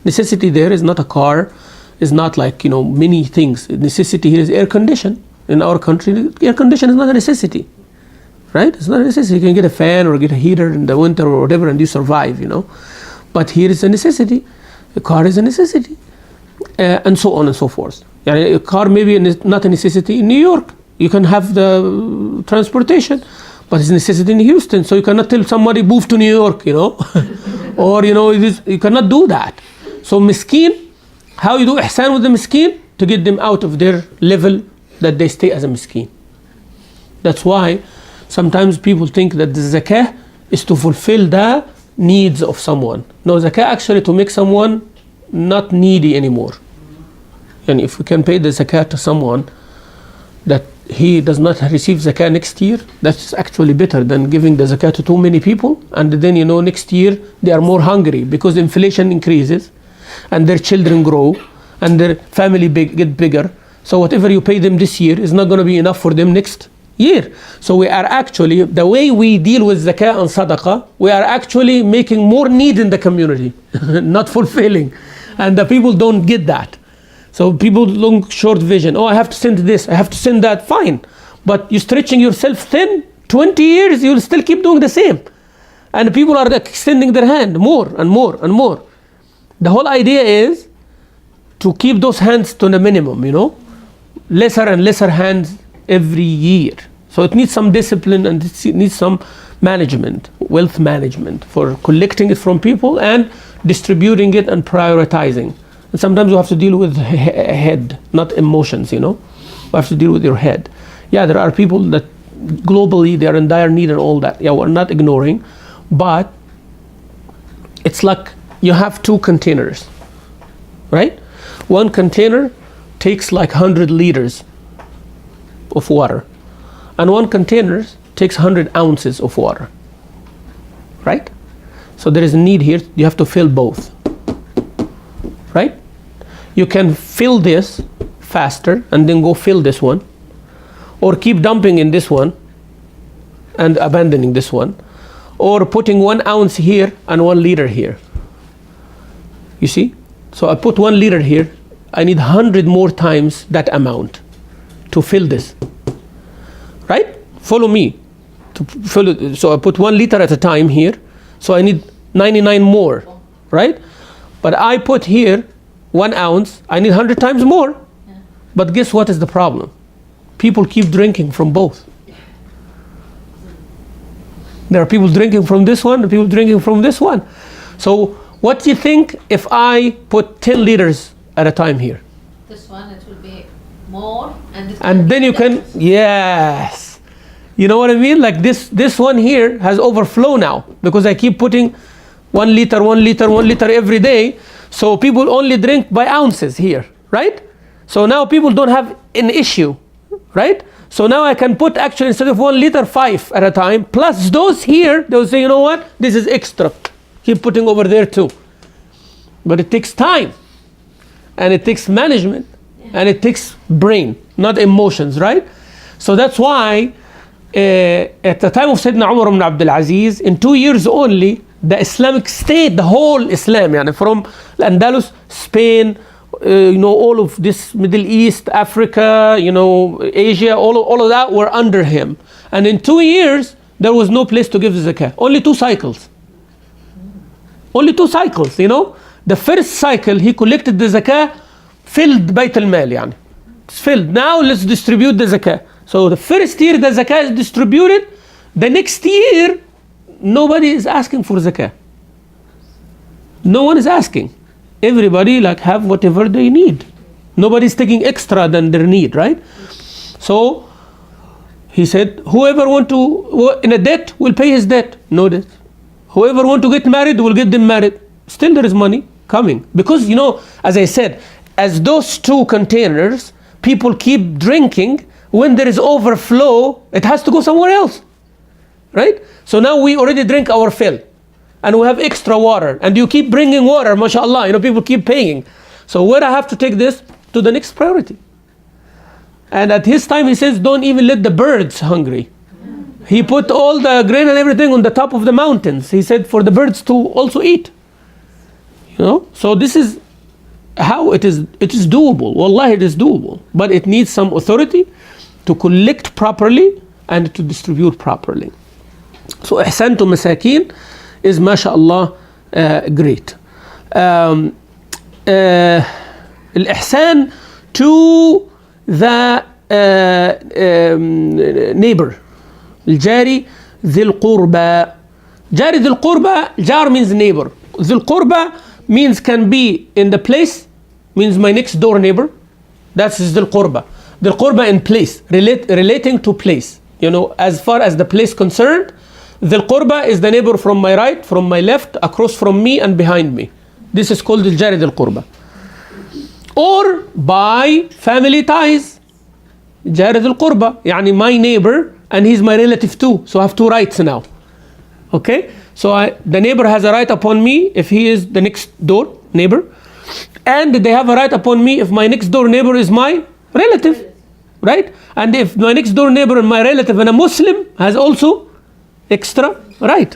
Necessity there is not a car, is not like, many things. Necessity here is air condition. In our country, air condition is not a necessity, right? It's not a necessity. You can get a fan or get a heater in the winter or whatever and you survive, But here is a necessity. A car is a necessity. And so on and so forth. A car may be not a necessity in New York. You can have the transportation, but it's a necessity in Houston. So you cannot tell somebody move to New York, or you cannot do that. So miskin, how you do ihsan with the miskin? To get them out of their level that they stay as a miskin. That's why sometimes people think that the zakah is to fulfill the needs of someone. No, zakah actually to make someone not needy anymore. And if we can pay the zakat to someone that he does not receive zakah next year, that's actually better than giving the zakat to too many people, and then next year they are more hungry because inflation increases and their children grow and their family get bigger. So whatever you pay them this year is not going to be enough for them next year. So we are actually, the way we deal with zakah and sadaqah, we are actually making more need in the community, not fulfilling. And the people don't get that. So people long short vision. Oh, I have to send this, I have to send that. Fine. But you're stretching yourself thin. 20 years, you'll still keep doing the same. And people are extending their hand more and more and more. The whole idea is to keep those hands to the minimum, lesser and lesser hands every year. So it needs some discipline and it needs some management, wealth management, for collecting it from people and distributing it and prioritizing. And sometimes you have to deal with head, not emotions, You have to deal with your head. Yeah, there are people that globally they are in dire need and all that. Yeah, we're not ignoring, but it's like you have 2 containers, right? One container takes like 100 liters of water, and one container takes 100 ounces of water, right? So there is a need here. You have to fill both, right? You can fill this faster and then go fill this one, or keep dumping in this one and abandoning this one, or putting 1 ounce here and 1 liter here. You see? So I put 1 liter here, I need 100 more times that amount to fill this, right? Follow me. To fill it. So I put 1 liter at a time here, so I need 99 more, right? But I put here 1 ounce, I need 100 times more. Yeah. But guess what is the problem? People keep drinking from both. There are people drinking from this one and people drinking from this one. So what do you think if I put 10 liters at a time here? This one, it will be more. And then you can, yes. You know what I mean? Like this one here has overflow now because I keep putting 1 liter, 1 liter, 1 liter every day. So people only drink by ounces here, right? So now people don't have an issue, right? So now I can put actually instead of 1 liter, 5 at a time, plus those here, they'll say, you know what? This is extra. Keep putting over there too. But it takes time, and it takes management, and it takes brain, not emotions, right? So that's why at the time of Sayyidina Umar ibn Abdul Aziz, in 2 years only, the Islamic State, the whole Islam, from Andalus, Spain, all of this Middle East, Africa, Asia, all of that were under him. And in 2 years, there was no place to give the zakah. Only 2 cycles. Only 2 cycles, The first cycle, he collected the zakah, filled Bayt al-Mal, It's filled. Now let's distribute the zakah. So the first year the zakah is distributed. The next year, nobody is asking for zakah. No one is asking. Everybody have whatever they need. Nobody is taking extra than their need, right? So he said, whoever want to in a debt will pay his debt. No debt. Whoever want to get married will get them married. Still there is money. coming. Because, you know, as I said, as those two containers, people keep drinking, when there is overflow, it has to go somewhere else, right? So now we already drink our fill, and we have extra water, and you keep bringing water, mashallah, you know, people keep paying. So where I have to take this to the next priority. And at his time, he says, don't even let the birds hungry. He put all the grain and everything on the top of the mountains. He said for the birds to also eat. You know, so this is how it is. It is doable. Wallahi, it is doable. But it needs some authority to collect properly and to distribute properly. So ihsan to masakin is mashallah great. Al-ihsan to the neighbor. الجاري ذي القربى. جاري ذي القربى, jar means neighbor. ذي القربى means can be in the place, means my next door neighbor. That's ذي القربى. ذي القربى in place, relating to place. You know, as far as the place concerned, ذي القربى is the neighbor from my right, from my left, across from me and behind me. This is called الجاري ذي القربى. Or by family ties. جاري ذي القربى, يعني my neighbor and he's my relative too, so I have two rights now. Okay, so the neighbor has a right upon me if he is the next door neighbor, and they have a right upon me if my next door neighbor is my relative, right? And if my next door neighbor and my relative and a Muslim has also extra right.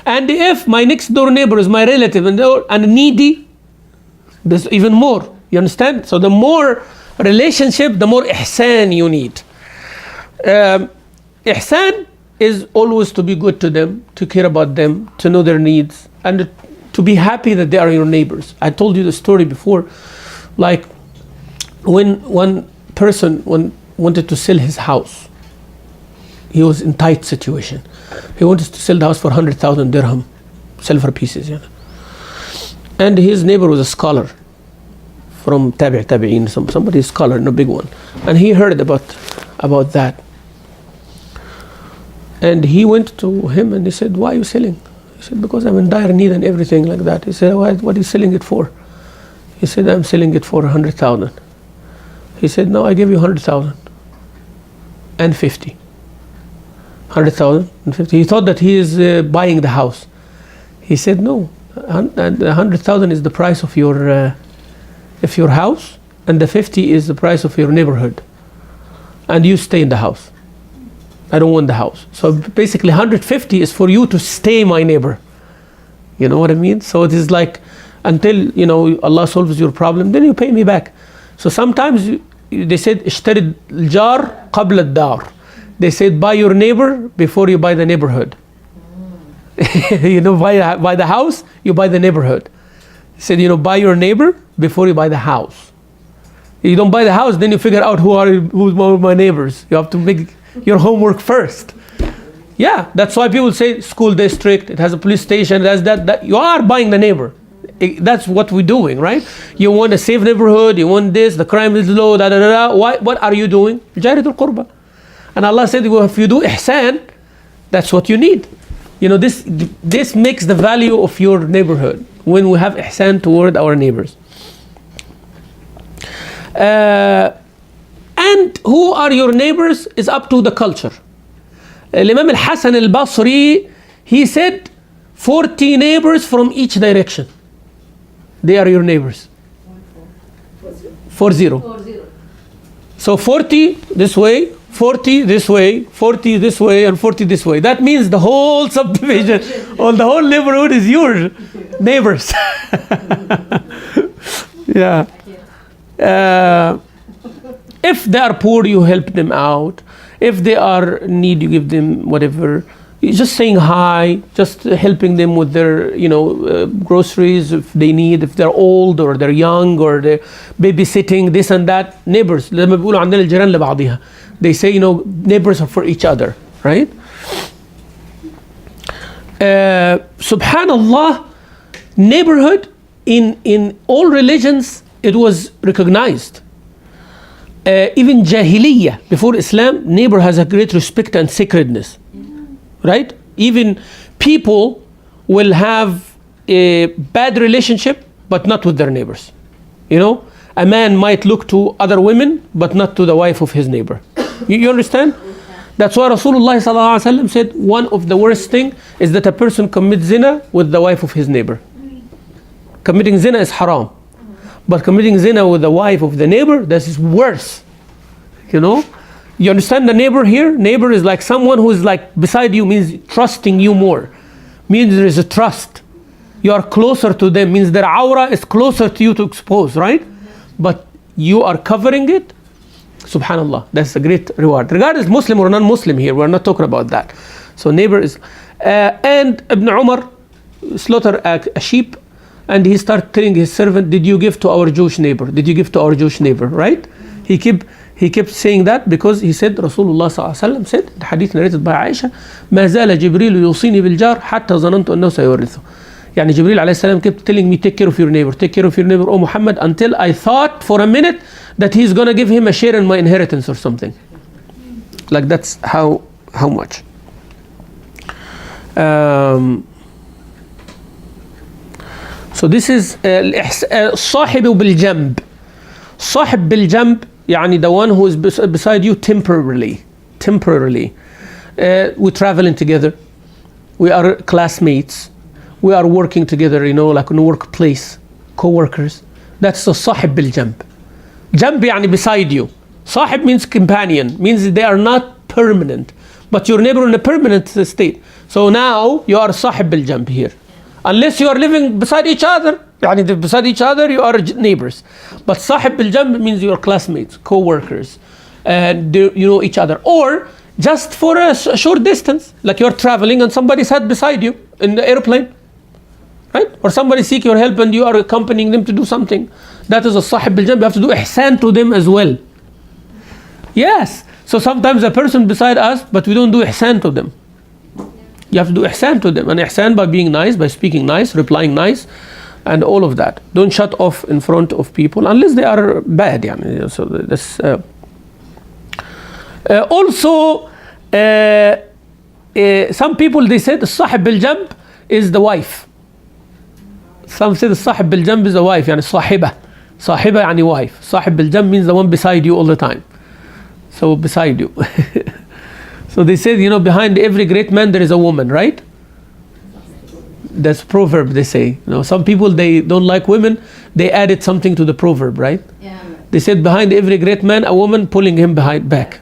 And if my next door neighbor is my relative and needy, there's even more. You understand? So the more relationship, the more ihsan you need. Ihsan is always to be good to them, to care about them, to know their needs, and to be happy that they are your neighbors. I told you the story before, like when one person wanted to sell his house. He was in tight situation. He wanted to sell the house for 100,000 dirham, silver pieces, you know. And his neighbor was a scholar from tabi'in, somebody scholar, no big one, and he heard about that. And he went to him and he said, why are you selling? He said, because I'm in dire need and everything like that. He said, what are you selling it for? He said, I'm selling it for 100,000. He said, no, I give you 100,000 and 50. 100,000 and 50. He thought that he is buying the house. He said, no, 100,000 is the price of your house, and the 50 is the price of your neighborhood. And you stay in the house. I don't want the house. So basically 150 is for you to stay my neighbor. You know what I mean? So it is like until, you know, Allah solves your problem, then you pay me back. So sometimes they said اشتري الجار قبل الدار. They said buy your neighbor before you buy the neighborhood. You know, buy the house, you buy the neighborhood. They said, you know, buy your neighbor before you buy the house. You don't buy the house, then you figure out who's my neighbors. You have to make your homework first. Yeah, that's why people say school district, it has a police station, it has that. You are buying the neighbor. That's what we're doing, right? You want a safe neighborhood, you want this, the crime is low, da da da da. What are you doing? Jaritul Qurba. And Allah said, well, if you do ihsan, that's what you need. You know, this makes the value of your neighborhood when we have ihsan toward our neighbors. And who are your neighbors is up to the culture. Imam al-Hasan al-Basri, he said 40 neighbors from each direction. They are your neighbors. 40. So 40 this way, 40 this way, 40 this way, and 40 this way. That means the whole subdivision or the whole neighborhood is your neighbors. Yeah. If they are poor, you help them out. If they are in need, you give them whatever. You're just saying hi, just helping them with their, you know, groceries if they need, if they're old or they're young or they're babysitting, this and that. Neighbors. They say, you know, neighbors are for each other, right? Subhanallah, neighborhood in all religions, it was recognized. Even Jahiliyyah, before Islam, neighbor has a great respect and sacredness, right? Even people will have a bad relationship, but not with their neighbors. You know, a man might look to other women, but not to the wife of his neighbor. You understand? That's why Rasulullah sallallahu alaihi wasallam said one of the worst thing is that a person commits zina with the wife of his neighbor. Committing zina is haram, but committing zina with the wife of the neighbor, this is worse. You know, you understand the neighbor here? Neighbor is like someone who is like beside you, means trusting you more, means there is a trust. You are closer to them, means their aura is closer to you to expose, right? But you are covering it. Subhanallah, that's a great reward. Regardless Muslim or non-Muslim here, we're not talking about that. So neighbor is, and Ibn Umar slaughtered a sheep, and he started telling his servant, did you give to our Jewish neighbor? Did you give to our Jewish neighbor, right? He kept saying that because he said, Rasulullah sallallahu alaihi wasallam said, the hadith narrated by Aisha, ما زال جبريل يوصيني بالجار حتى ظننت أنه سيورثه. يعني Jibreel alayhi salam kept telling me, take care of your neighbor, take care of your neighbor, oh Muhammad, until I thought for a minute that he's going to give him a share in my inheritance or something. Like that's how much. So this is صاحب بالجنب. صاحب بالجنب يعني the one who is beside you temporarily. We're traveling together. We are classmates. We are working together, you know, like in a workplace, co-workers. That's the صاحب بالجنب. جنب يعني beside you. صاحب means companion, means they are not permanent, but your neighbor in a permanent state. So now you are صاحب بالجنب here. Unless you are living beside each other, يعني beside each other you are neighbors. But صاحب بالجنب means you are classmates, co-workers, and you know each other. Or just for a short distance, like you are traveling and somebody sat beside you in the airplane. Right? Or somebody seek your help and you are accompanying them to do something. That is a صاحب بالجنب. You have to do ihsan to them as well. Yes. So sometimes a person beside us, but we don't do ihsan to them. You have to do ihsan to them. And ihsan by being nice, by speaking nice, replying nice, and all of that. Don't shut off in front of people unless they are bad. يعني. So this, also, some people, they said الصاحب بالجنب is the wife. Some say the صاحب بالجنب is the wife, يعني صاحبة يعني wife. صاحب بالجنب means the one beside you all the time. So beside you. So they said, you know, behind every great man there is a woman, right? That's proverb, they say. You know, some people, they don't like women, they added something to the proverb, right? Yeah. They said behind every great man, a woman pulling him back.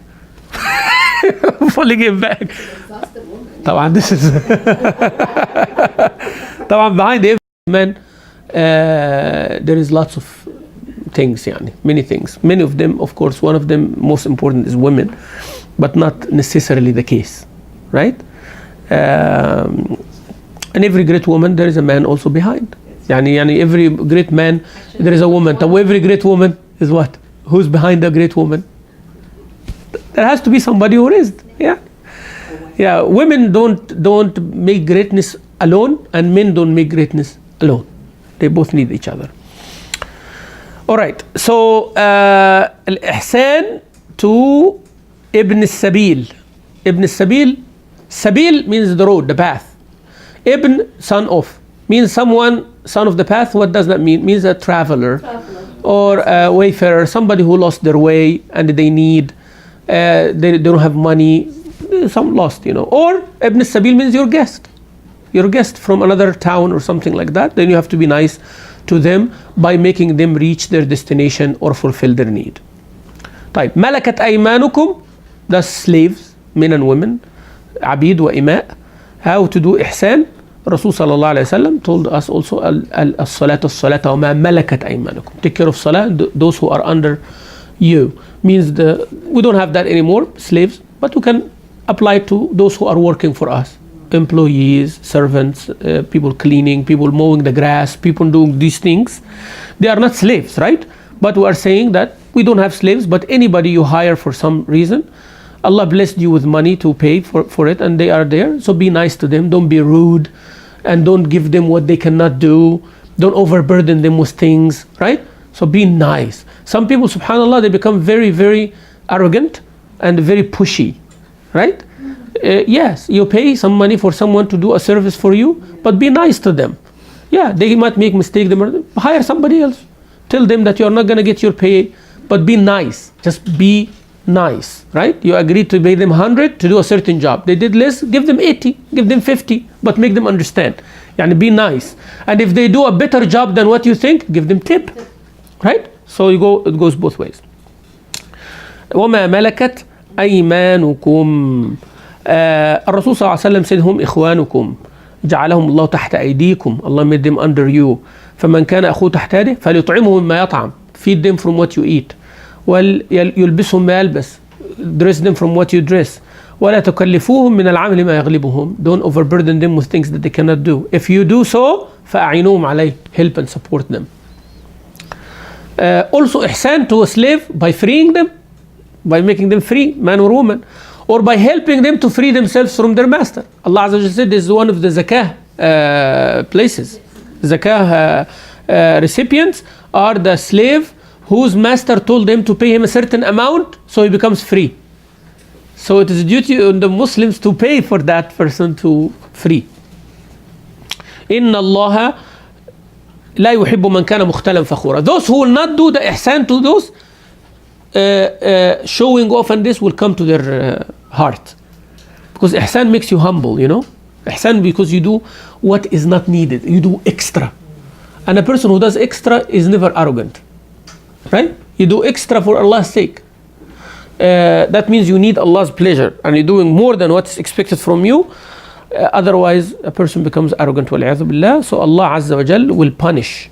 Pulling him back. That's the woman. طبعا this is طبعا behind every man there is lots of things, يعني, many things. Many of them, of course, one of them most important is women, but not necessarily the case, right? And every great woman there is a man also behind. يعني every great man there is a woman. So every great woman is what? Who's behind the great woman? There has to be somebody who is. Yeah. Women don't make greatness alone, and men don't make greatness alone. They both need each other. All right. So al-ihsan to Ibn al-Sabil. Ibn al-Sabil. Sabil means the road, the path. Ibn, son of, means someone, son of the path. What does that mean? It means a traveler. Or a wayfarer, somebody who lost their way and they need, they don't have money, some lost, you know. Or Ibn al-Sabil means your guest. You're a guest from another town or something like that. Then you have to be nice to them by making them reach their destination or fulfill their need. طيب ملكت أيمانكم, the slaves, men and women, عبيد وإماء. How to do ihsan? Rasul sallallahu alayhi wasallam told us also الصلاة وما ملكت أيمانكم. Take care of salah, those who are under you. Means we don't have that anymore, slaves, but we can apply to those who are working for us. Employees, servants, people cleaning, people mowing the grass, people doing these things. They are not slaves, right? But we are saying that we don't have slaves, but anybody you hire for some reason, Allah blessed you with money to pay for it, and they are there. So be nice to them. Don't be rude, and don't give them what they cannot do. Don't overburden them with things, right? So be nice. Some people, subhanAllah, they become very, very arrogant and very pushy, right? Yes, you pay some money for someone to do a service for you, but be nice to them. Yeah, they might make mistake. They might hire somebody else. Tell them that you're not going to get your pay, but be nice. Just be nice, right? You agreed to pay them 100 to do a certain job. They did less, give them 80, give them 50, but make them understand. Yani be nice. And if they do a better job than what you think, give them tip, right? So it goes both ways. وما ملكت أيمانكم. الرسول صلى الله عليه وسلم said هم إخوانكم جعلهم الله تحت أيديكم. Allah made them under you. فمن كان أخوه تحت يده فليطعمه مما يطعم. Feed them from what you eat. ويلبسهم ما يلبس. Dress them from what you dress. ولا تكلفوهم من العمل ما يغلبهم. Don't overburden them with things that they cannot do. If you do so فأعينوهم عليه. Help and support them. Also ihsan to a slave by freeing them, by making them free, man or woman, or by helping them to free themselves from their master. Allah Azza wa Jalla said this is one of the zakah places. Zakah recipients are the slave whose master told them to pay him a certain amount so he becomes free. So it is a duty on the Muslims to pay for that person to free. إن الله لا يحب من كان مختالا فخورا. Those who will not do the ihsan to those showing off, and this will come to their heart, because ihsan makes you humble, you know. Ihsan because you do what is not needed, you do extra, and a person who does extra is never arrogant, right? You do extra for Allah's sake. That means you need Allah's pleasure and you're doing more than what's expected from you. Otherwise a person becomes arrogant, wal-'iyadhu billah. So Allah Azza wa Jal will punish.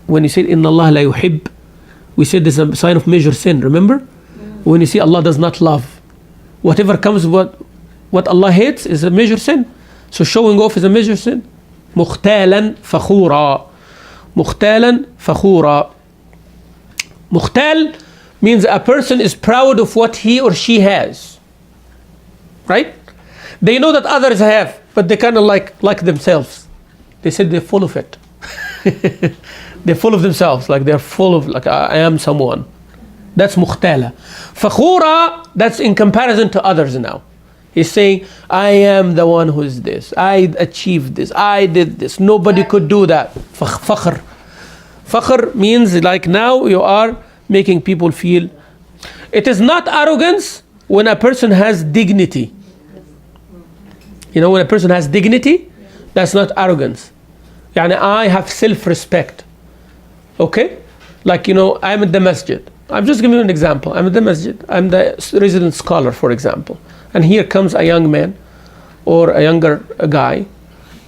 When you say inna Allah la yuhib, we said this is a sign of major sin, remember? When you see Allah does not love, whatever comes what Allah hates is a major sin. So showing off is a major sin. Mukhtalan fakhura. Mukhtalan fakhura. Mukhtal means a person is proud of what he or she has, right? They know that others have, but they kind of like themselves. They said they're full of it. They're full of themselves, like they're full of, like I am someone. That's mukhtala. Fakhura, that's in comparison to others now. He's saying, I am the one who is this. I achieved this. I did this. Nobody could do that. Fakhr. Fakhr means like now you are making people feel. It is not arrogance when a person has dignity. You know, when a person has dignity, that's not arrogance. Yani I have self-respect. Okay? Like, you know, I'm at the masjid. I'm just giving you an example. I'm at the masjid. I'm the resident scholar, for example. And here comes a young man or a younger guy.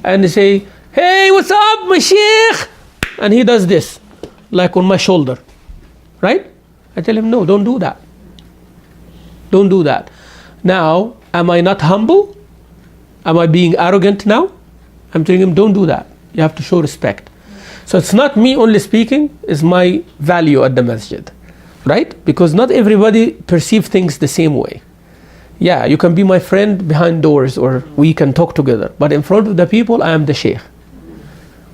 And they say, hey, what's up, my Sheikh? And he does this, like on my shoulder. Right? I tell him, no, don't do that. Don't do that. Now, am I not humble? Am I being arrogant now? I'm telling him, don't do that. You have to show respect. So it's not me only speaking, it's my value at the masjid. Right? Because not everybody perceives things the same way. Yeah, you can be my friend behind doors or we can talk together. But in front of the people, I am the Sheikh.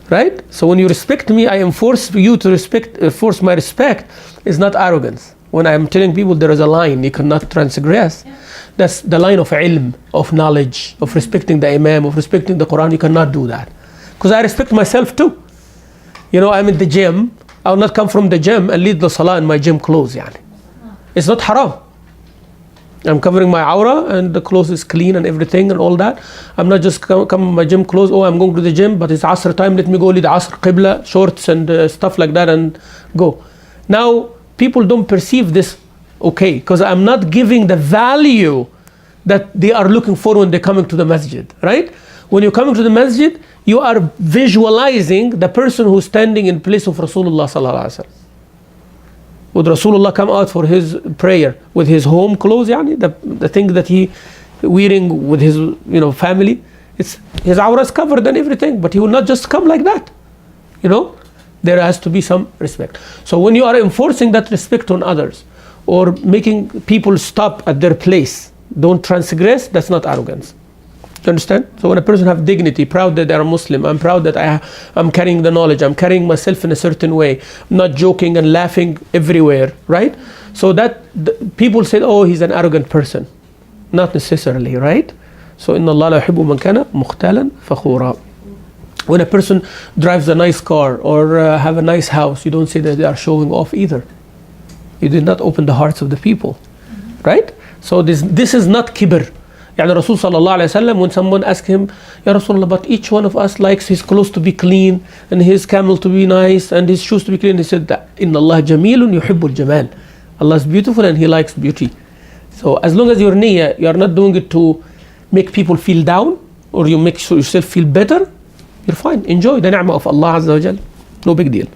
Right? So when you respect me, I enforce you to force my respect. Is not arrogance. When I'm telling people there is a line you cannot transgress, that's the line of ilm, of knowledge, of respecting the Imam, of respecting the Quran. You cannot do that. Because I respect myself too. You know, I'm in the gym. I will not come from the gym and lead the salah in my gym clothes. Yani. It's not haram. I'm covering my aura and the clothes is clean and everything and all that. I'm not just come in my gym clothes. Oh, I'm going to the gym, but it's Asr time. Let me go lead Asr, Qibla, shorts and stuff like that and go. Now, people don't perceive this okay because I'm not giving the value that they are looking for when they're coming to the masjid, right? When you're coming to the masjid, you are visualizing the person who's standing in place of Rasulullah sallallahu alaihi wasallam. Would Rasulullah come out for his prayer with his home clothes, yani, the thing that he wearing with his family? It's his aura is covered and everything, but he will not just come like that. You know, there has to be some respect. So when you are enforcing that respect on others or making people stop at their place, don't transgress, that's not arrogance. Do you understand? So when a person have dignity, proud that they are Muslim, I'm proud that I'm carrying the knowledge, I'm carrying myself in a certain way, I'm not joking and laughing everywhere, right? So that people say, oh, he's an arrogant person. Not necessarily, right? So inna Allah la yuhibbu man kana mukhtalan fakhura. When a person drives a nice car or have a nice house, you don't say that they are showing off either. You did not open the hearts of the people, right? So this is not kibr. يعني Rasul sallallahu alayhi wa sallam, when someone asked him, Ya Rasulullah, but each one of us likes his clothes to be clean and his camel to be nice and his shoes to be clean. He said that, Inna Allah jamilun yuhibbul jamal. Allah is beautiful and He likes beauty. So as long as your niyyah, you are not doing it to make people feel down or you make yourself feel better, you're fine. Enjoy the ni'mah of Allah Azza wa Jal. No big deal.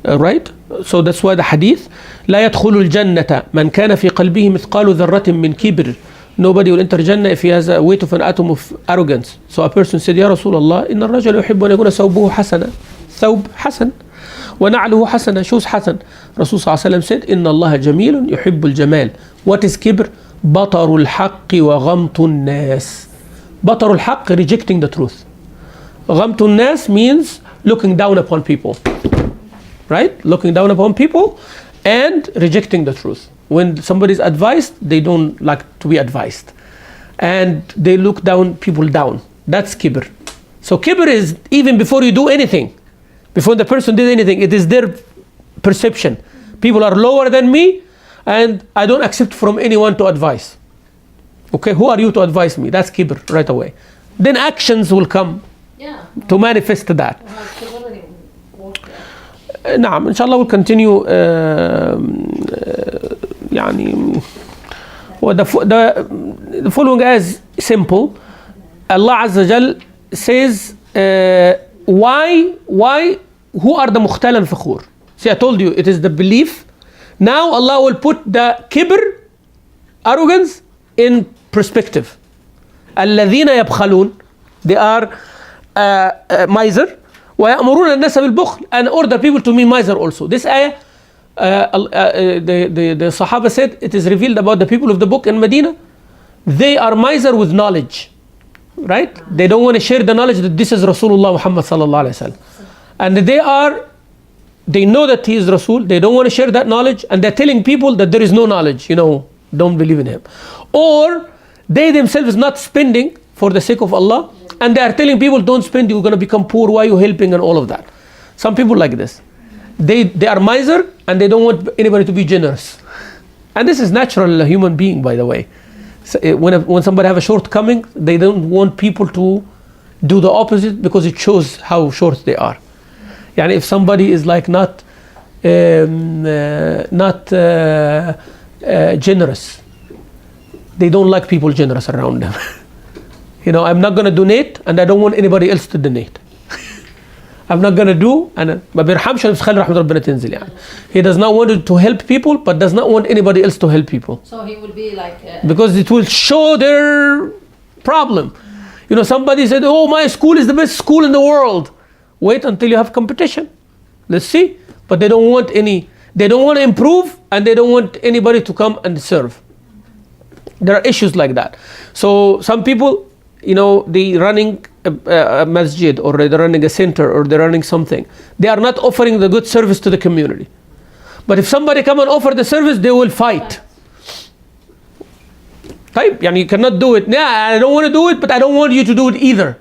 Right? So that's why the hadith, لا يدخل الجنة من كان في قلبه مثقال ذرة من كبر. Nobody will enter Jannah if he has a weight of an atom of arrogance. So a person said, Ya Rasulullah, إن الرجل يحب أن يكون ثوبه حسنا. ثوب حسن. ونعله حسنا. Shoes حسن. Rasul صلى الله عليه وسلم said, إن الله جميل يحب الجمال. What is kibr? بطر الحق وغمط الناس. بطر الحق, rejecting the truth. غمط الناس means looking down upon people. Right? Looking down upon people and rejecting the truth. When somebody is advised, they don't like to be advised. And they look down people down. That's kibr. So kibr is even before you do anything. Before the person did anything, it is their perception. People are lower than me and I don't accept from anyone to advise. Okay, who are you to advise me? That's kibr right away. Then actions will come to manifest that. نعم إن شاء الله we'll continue يعني the following is simple. Allah Azza Jal says why who are the mukhtalan fakhur. See, I told you it is the belief. Now Allah will put the kibr, arrogance, in perspective. الذين يبخلون, they are miser. ويأمرون الناس بالبخل, and order people to be miser also. This ayah, the Sahaba said, it is revealed about the people of the book in Medina. They are miser with knowledge, right? They don't want to share the knowledge that this is Rasulullah Muhammad sallallahu alaihi wasallam, and they know that he is Rasul. They don't want to share that knowledge, and they're telling people that there is no knowledge. Don't believe in him, or they themselves not spending for the sake of Allah. And they are telling people, don't spend, you're going to become poor, why are you helping, and all of that. Some people like this. They are miser and they don't want anybody to be generous. And this is natural human being, by the way. So when somebody have a shortcoming, they don't want people to do the opposite because it shows how short they are. Yani if somebody is like not generous, they don't like people generous around them. I'm not going to donate and I don't want anybody else to donate. I'm not going to do, and ما بيرحمش اللي بتخلي رحمة ربنا تنزل يعني. He does not want to help people but does not want anybody else to help people. So he will be like because it will show their problem. Somebody said, oh, my school is the best school in the world. Wait until you have competition. Let's see. But they don't want to improve and they don't want anybody to come and serve. There are issues like that. So some people, they running a masjid or they're running a center or they're running something. They are not offering the good service to the community. But if somebody come and offer the service, they will fight. Type, you cannot do it. I don't want to do it, but I don't want you to do it either.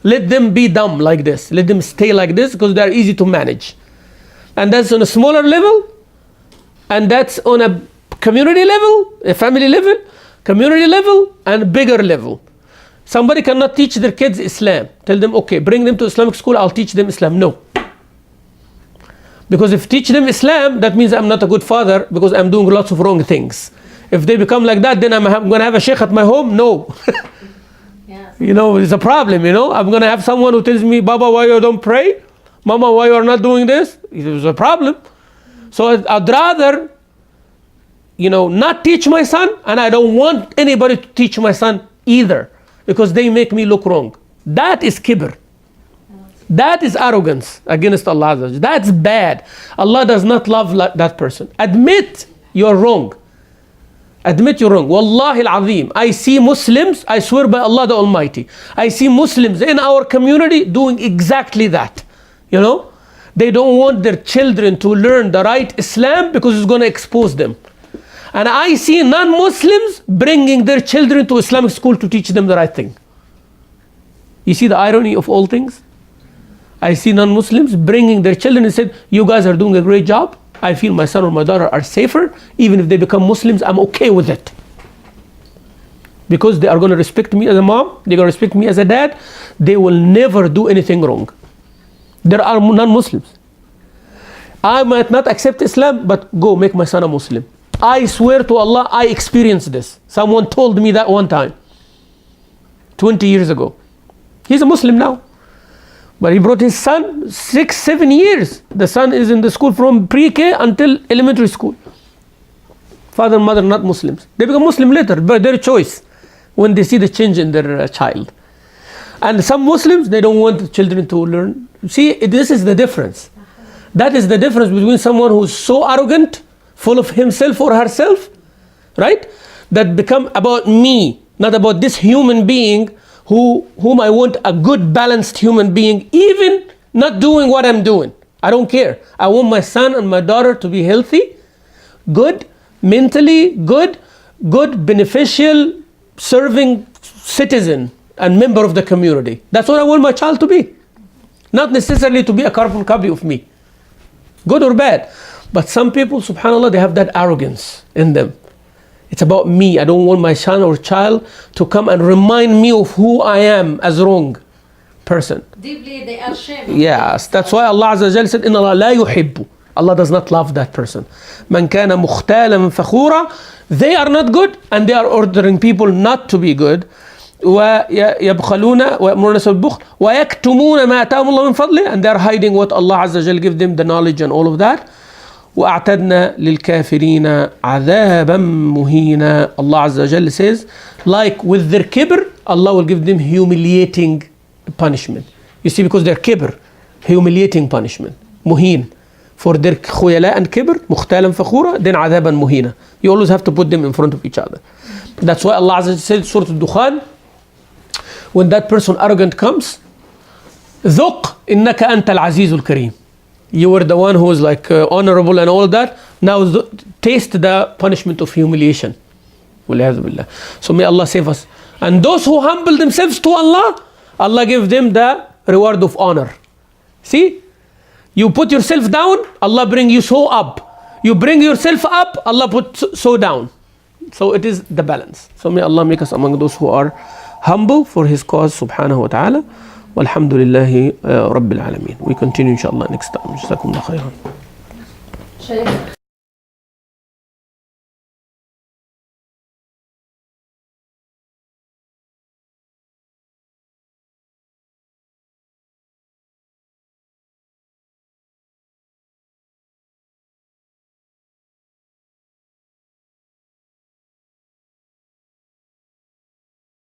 Let them be dumb like this. Let them stay like this because they are easy to manage. And that's on a smaller level. And that's on a community level, a family level, community level, and bigger level. Somebody cannot teach their kids Islam. Tell them, okay, bring them to Islamic school, I'll teach them Islam. No. Because if teach them Islam, that means I'm not a good father because I'm doing lots of wrong things. If they become like that, then I'm going to have a sheikh at my home? No. It's a problem, I'm going to have someone who tells me, Baba, why you don't pray? Mama, why you are not doing this? It's a problem. So I'd rather, not teach my son, and I don't want anybody to teach my son either. Because they make me look wrong. That is kibr. That is arrogance against Allah. That's bad. Allah does not love that person. Admit you're wrong. Admit you're wrong. Wallahi al-azim. I see Muslims, I swear by Allah the Almighty, I see Muslims in our community doing exactly that. They don't want their children to learn the right Islam because it's going to expose them. And I see non-Muslims bringing their children to Islamic school to teach them the right thing. You see the irony of all things? I see non-Muslims bringing their children and said, you guys are doing a great job. I feel my son or my daughter are safer. Even if they become Muslims, I'm okay with it. Because they are going to respect me as a mom, they're going to respect me as a dad. They will never do anything wrong. There are non-Muslims. I might not accept Islam, but go make my son a Muslim. I swear to Allah, I experienced this. Someone told me that one time, 20 years ago. He's a Muslim now. But he brought his son 6-7 years. The son is in the school from pre-K until elementary school. Father and mother not Muslims. They become Muslim later, by their choice, when they see the change in their child. And some Muslims, they don't want the children to learn. See, this is the difference. That is the difference between someone who's so arrogant, full of himself or herself, right? That become about me, not about this human being whom I want a good, balanced human being, even not doing what I'm doing. I don't care. I want my son and my daughter to be healthy, good, mentally good, beneficial, serving citizen and member of the community. That's what I want my child to be. Not necessarily to be a carbon copy of me, good or bad. But some people, subhanAllah, they have that arrogance in them. It's about me. I don't want my son or child to come and remind me of who I am as wrong person. Deeply they are shaming. Yes, that's why Allah Azza wa Jalla said, Inna Allah la yuhibbu. Allah does not love that person. Man kana mukhtalan fakhura. They are not good, and they are ordering people not to be good. ويبخلون ويأمرون بالبخل ويكتمون ما آتاهم الله من فضله, and they are hiding what Allah Azza wa Jalla give them, the knowledge and all of that. وأعتدنا للكافرين عذابا مهينا. Allah Azza wa Jalla says, like with their kibr, Allah will give them humiliating punishment. You see, because their kibr, humiliating punishment. Muhin. For their khuyala and kibr, mukhtalan fakhura, then عذابا مهينا. You always have to put them in front of each other. That's why Allah Azza wa Jalla said, Surah Al-Dukhan, when that person arrogant comes, ذُقْ إِنَّكَ أَنْتَ الْعَزِيزُ الْكَرِيمُ. You were the one who was like honorable and all that. Now taste the punishment of humiliation. So may Allah save us. And those who humble themselves to Allah, Allah give them the reward of honor. See? You put yourself down, Allah bring you so up. You bring yourself up, Allah put so down. So it is the balance. So may Allah make us among those who are humble for His cause, subhanahu wa ta'ala. Walhamdulillahi Rabbil Alameen. We continue inshallah next time. Jazakumullah khairan. Sheikh.